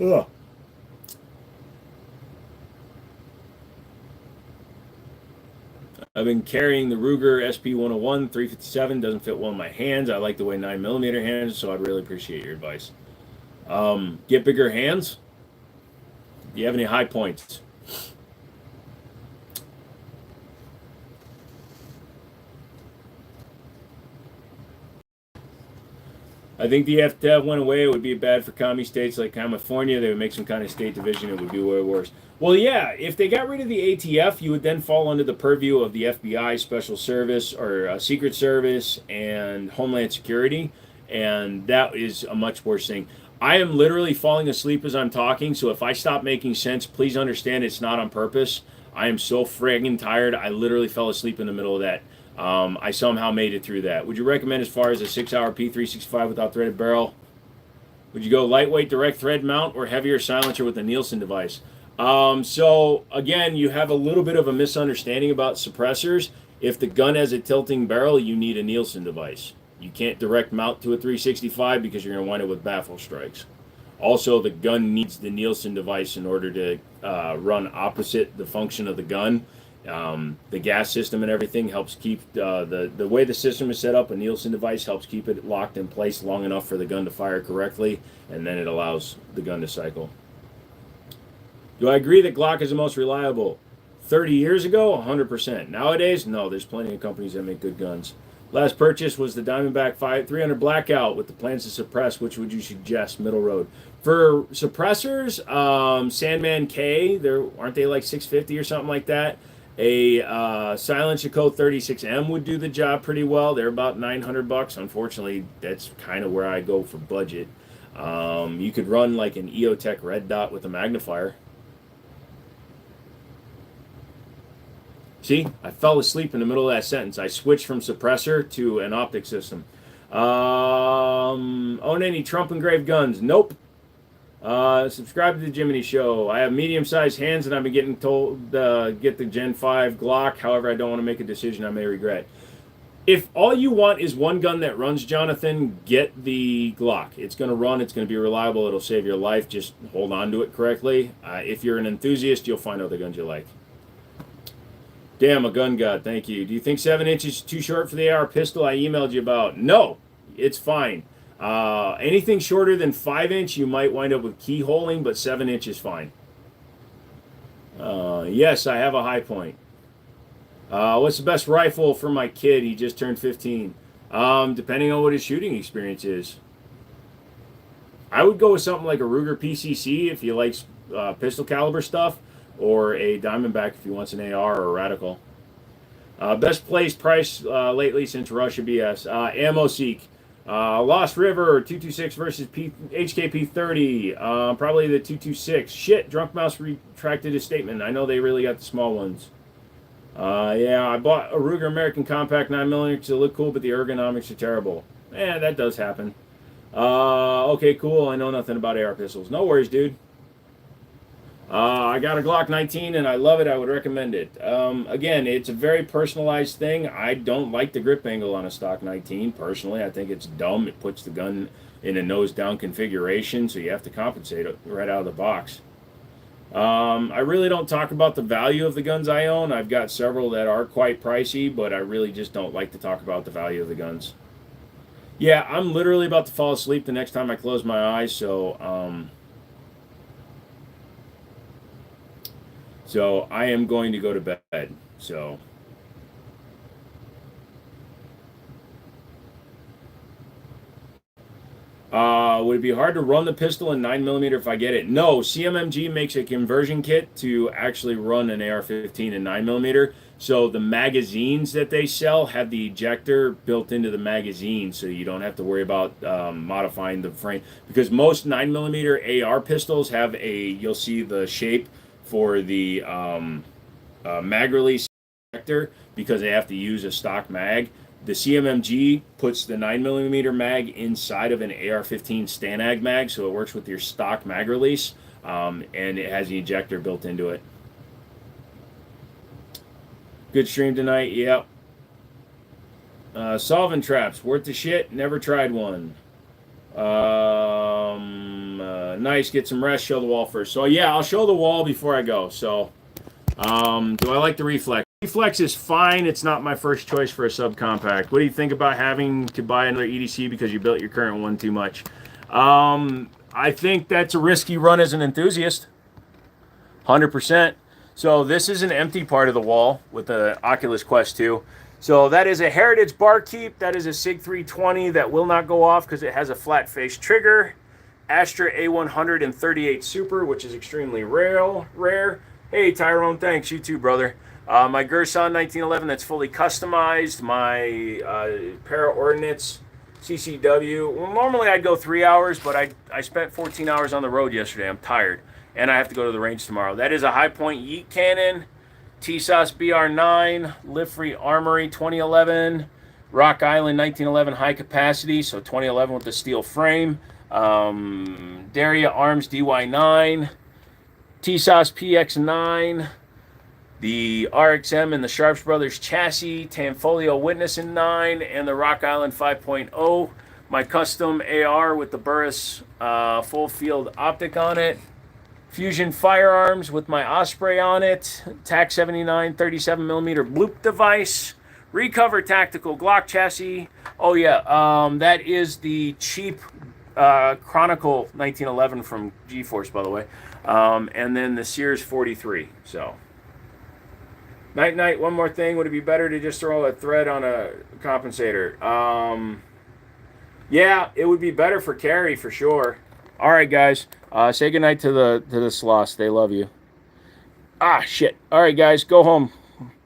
Ugh. I've been carrying the Ruger SP101 357. Doesn't fit well in my hands. I like the way 9mm hands, so I'd really appreciate your advice. Get bigger hands. Do you have any high points? I think the ATF went away. It would be bad for commie states like California. They would make some kind of state division. It would be way worse. Well, yeah, if they got rid of the ATF, you would then fall under the purview of the FBI, Special Service, or Secret Service, and Homeland Security, and that is a much worse thing. I am literally falling asleep as I'm talking, so if I stop making sense, please understand it's not on purpose. I am so friggin' tired. I literally fell asleep in the middle of that. I somehow made it through that. Would you recommend as far as a 6-hour P365 without threaded barrel? Would you go lightweight direct thread mount or heavier silencer with a Nielsen device? So again, you have a little bit of a misunderstanding about suppressors. If the gun has a tilting barrel, you need a Nielsen device. You can't direct mount to a 365 because you're going to wind up with baffle strikes. Also, the gun needs the Nielsen device in order to run opposite the function of the gun. The gas system and everything helps keep the way the system is set up. A Nielsen device helps keep it locked in place long enough for the gun to fire correctly, and then it allows the gun to cycle. Do I agree that Glock is the most reliable? 30 years ago, 100%. Nowadays, no, there's plenty of companies that make good guns. Last purchase was the Diamondback 300 Blackout with the plans to suppress. Which would you suggest? Middle road. For suppressors, Sandman K, aren't they like 650 or something like that? A Silencer Co 36M would do the job pretty well. They're about $900. Unfortunately, that's kind of where I go for budget. You could run like an EOTech Red Dot with a magnifier. See, I fell asleep in the middle of that sentence. I switched from suppressor to an optic system. Own any Trump engraved guns? Nope. Subscribe to the Jiminy Show. I have medium-sized hands, and I've been getting told get the Gen 5 Glock. However, I don't want to make a decision I may regret. If all you want is one gun that runs, Jonathan, get the Glock. It's going to run. It's going to be reliable. It'll save your life. Just hold on to it correctly. If you're an enthusiast, you'll find other guns you like. Damn, a gun god, thank you. Do you think 7 inches is too short for the AR pistol I emailed you about? No, it's fine. Anything shorter than 5 inch, you might wind up with keyholing, but 7 inch is fine. Yes, I have a high point. What's the best rifle for my kid? He just turned 15. Depending on what his shooting experience is. I would go with something like a Ruger PCC if he likes pistol caliber stuff, or a Diamondback if he wants an AR or a Radical. Best placed price lately since Russia BS. Ammo Seek. Lost River 226 versus HKP 30. Probably the 226. Shit, Drunk Mouse retracted his statement. I know they really got the small ones. Yeah, I bought a Ruger American Compact 9mm because it looked cool, but the ergonomics are terrible. That does happen. Okay, cool. I know nothing about AR pistols. No worries, dude. I got a Glock 19 and I love it. I would recommend it. Again, it's a very personalized thing. I don't like the grip angle on a stock 19 personally. I think it's dumb. It puts the gun in a nose down configuration, so you have to compensate it right out of the box. I really don't talk about the value of the guns I own. I've got several that are quite pricey, but I really just don't like to talk about the value of the guns. Yeah, I'm literally about to fall asleep the next time I close my eyes, so I am going to go to bed. So would it be hard to run the pistol in 9mm if I get it? No, CMMG makes a conversion kit to actually run an AR-15 in 9mm. So the magazines that they sell have the ejector built into the magazine, so you don't have to worry about modifying the frame. Because most 9mm AR pistols have you'll see the shape for the mag release ejector because they have to use a stock mag. The CMMG puts the 9mm mag inside of an AR-15 Stanag mag, so it works with your stock mag release, and it has an ejector built into it. Good stream tonight, yep. Solvent traps, worth the shit, never tried one. Nice, get some rest, show the wall first. So yeah, I'll show the wall before I go. So, do I like the reflex? Flex is fine. It's not my first choice for a subcompact. What do you think about having to buy another EDC because you built your current one too much? I think that's a risky run as an enthusiast. 100%. So this is an empty part of the wall with the Oculus Quest 2. So that is a Heritage Barkeep. That is a SIG 320 that will not go off because it has a flat face trigger. Astra A100 and 38 Super, which is extremely rare. Hey, Tyrone, thanks. You too, brother. My Gerson 1911 that's fully customized. My Para Ordnance CCW. Well, normally I'd go 3 hours, but I spent 14 hours on the road yesterday. I'm tired, and I have to go to the range tomorrow. That is a High Point Yeet Cannon, TSOS BR9, Live Free Armory 2011, Rock Island 1911 high capacity, so 2011 with the steel frame. Daria Arms DY9, TSOS PX9, the RXM and the Sharps Brothers chassis, Tanfolio Witness in 9, and the Rock Island 5.0. My custom AR with the Burris full field optic on it. Fusion Firearms with my Osprey on it. TAC 79 37mm bloop device. Recover Tactical Glock chassis. Oh yeah, that is the cheap Chronicle 1911 from GeForce, by the way. And then the Sears 43. So, Night, one more thing. Would it be better to just throw a thread on a compensator? Yeah, it would be better for carry for sure. All right, guys. Say goodnight to the sloths. They love you. Ah, shit. All right, guys. Go home.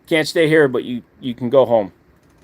Can't stay here, but you can go home.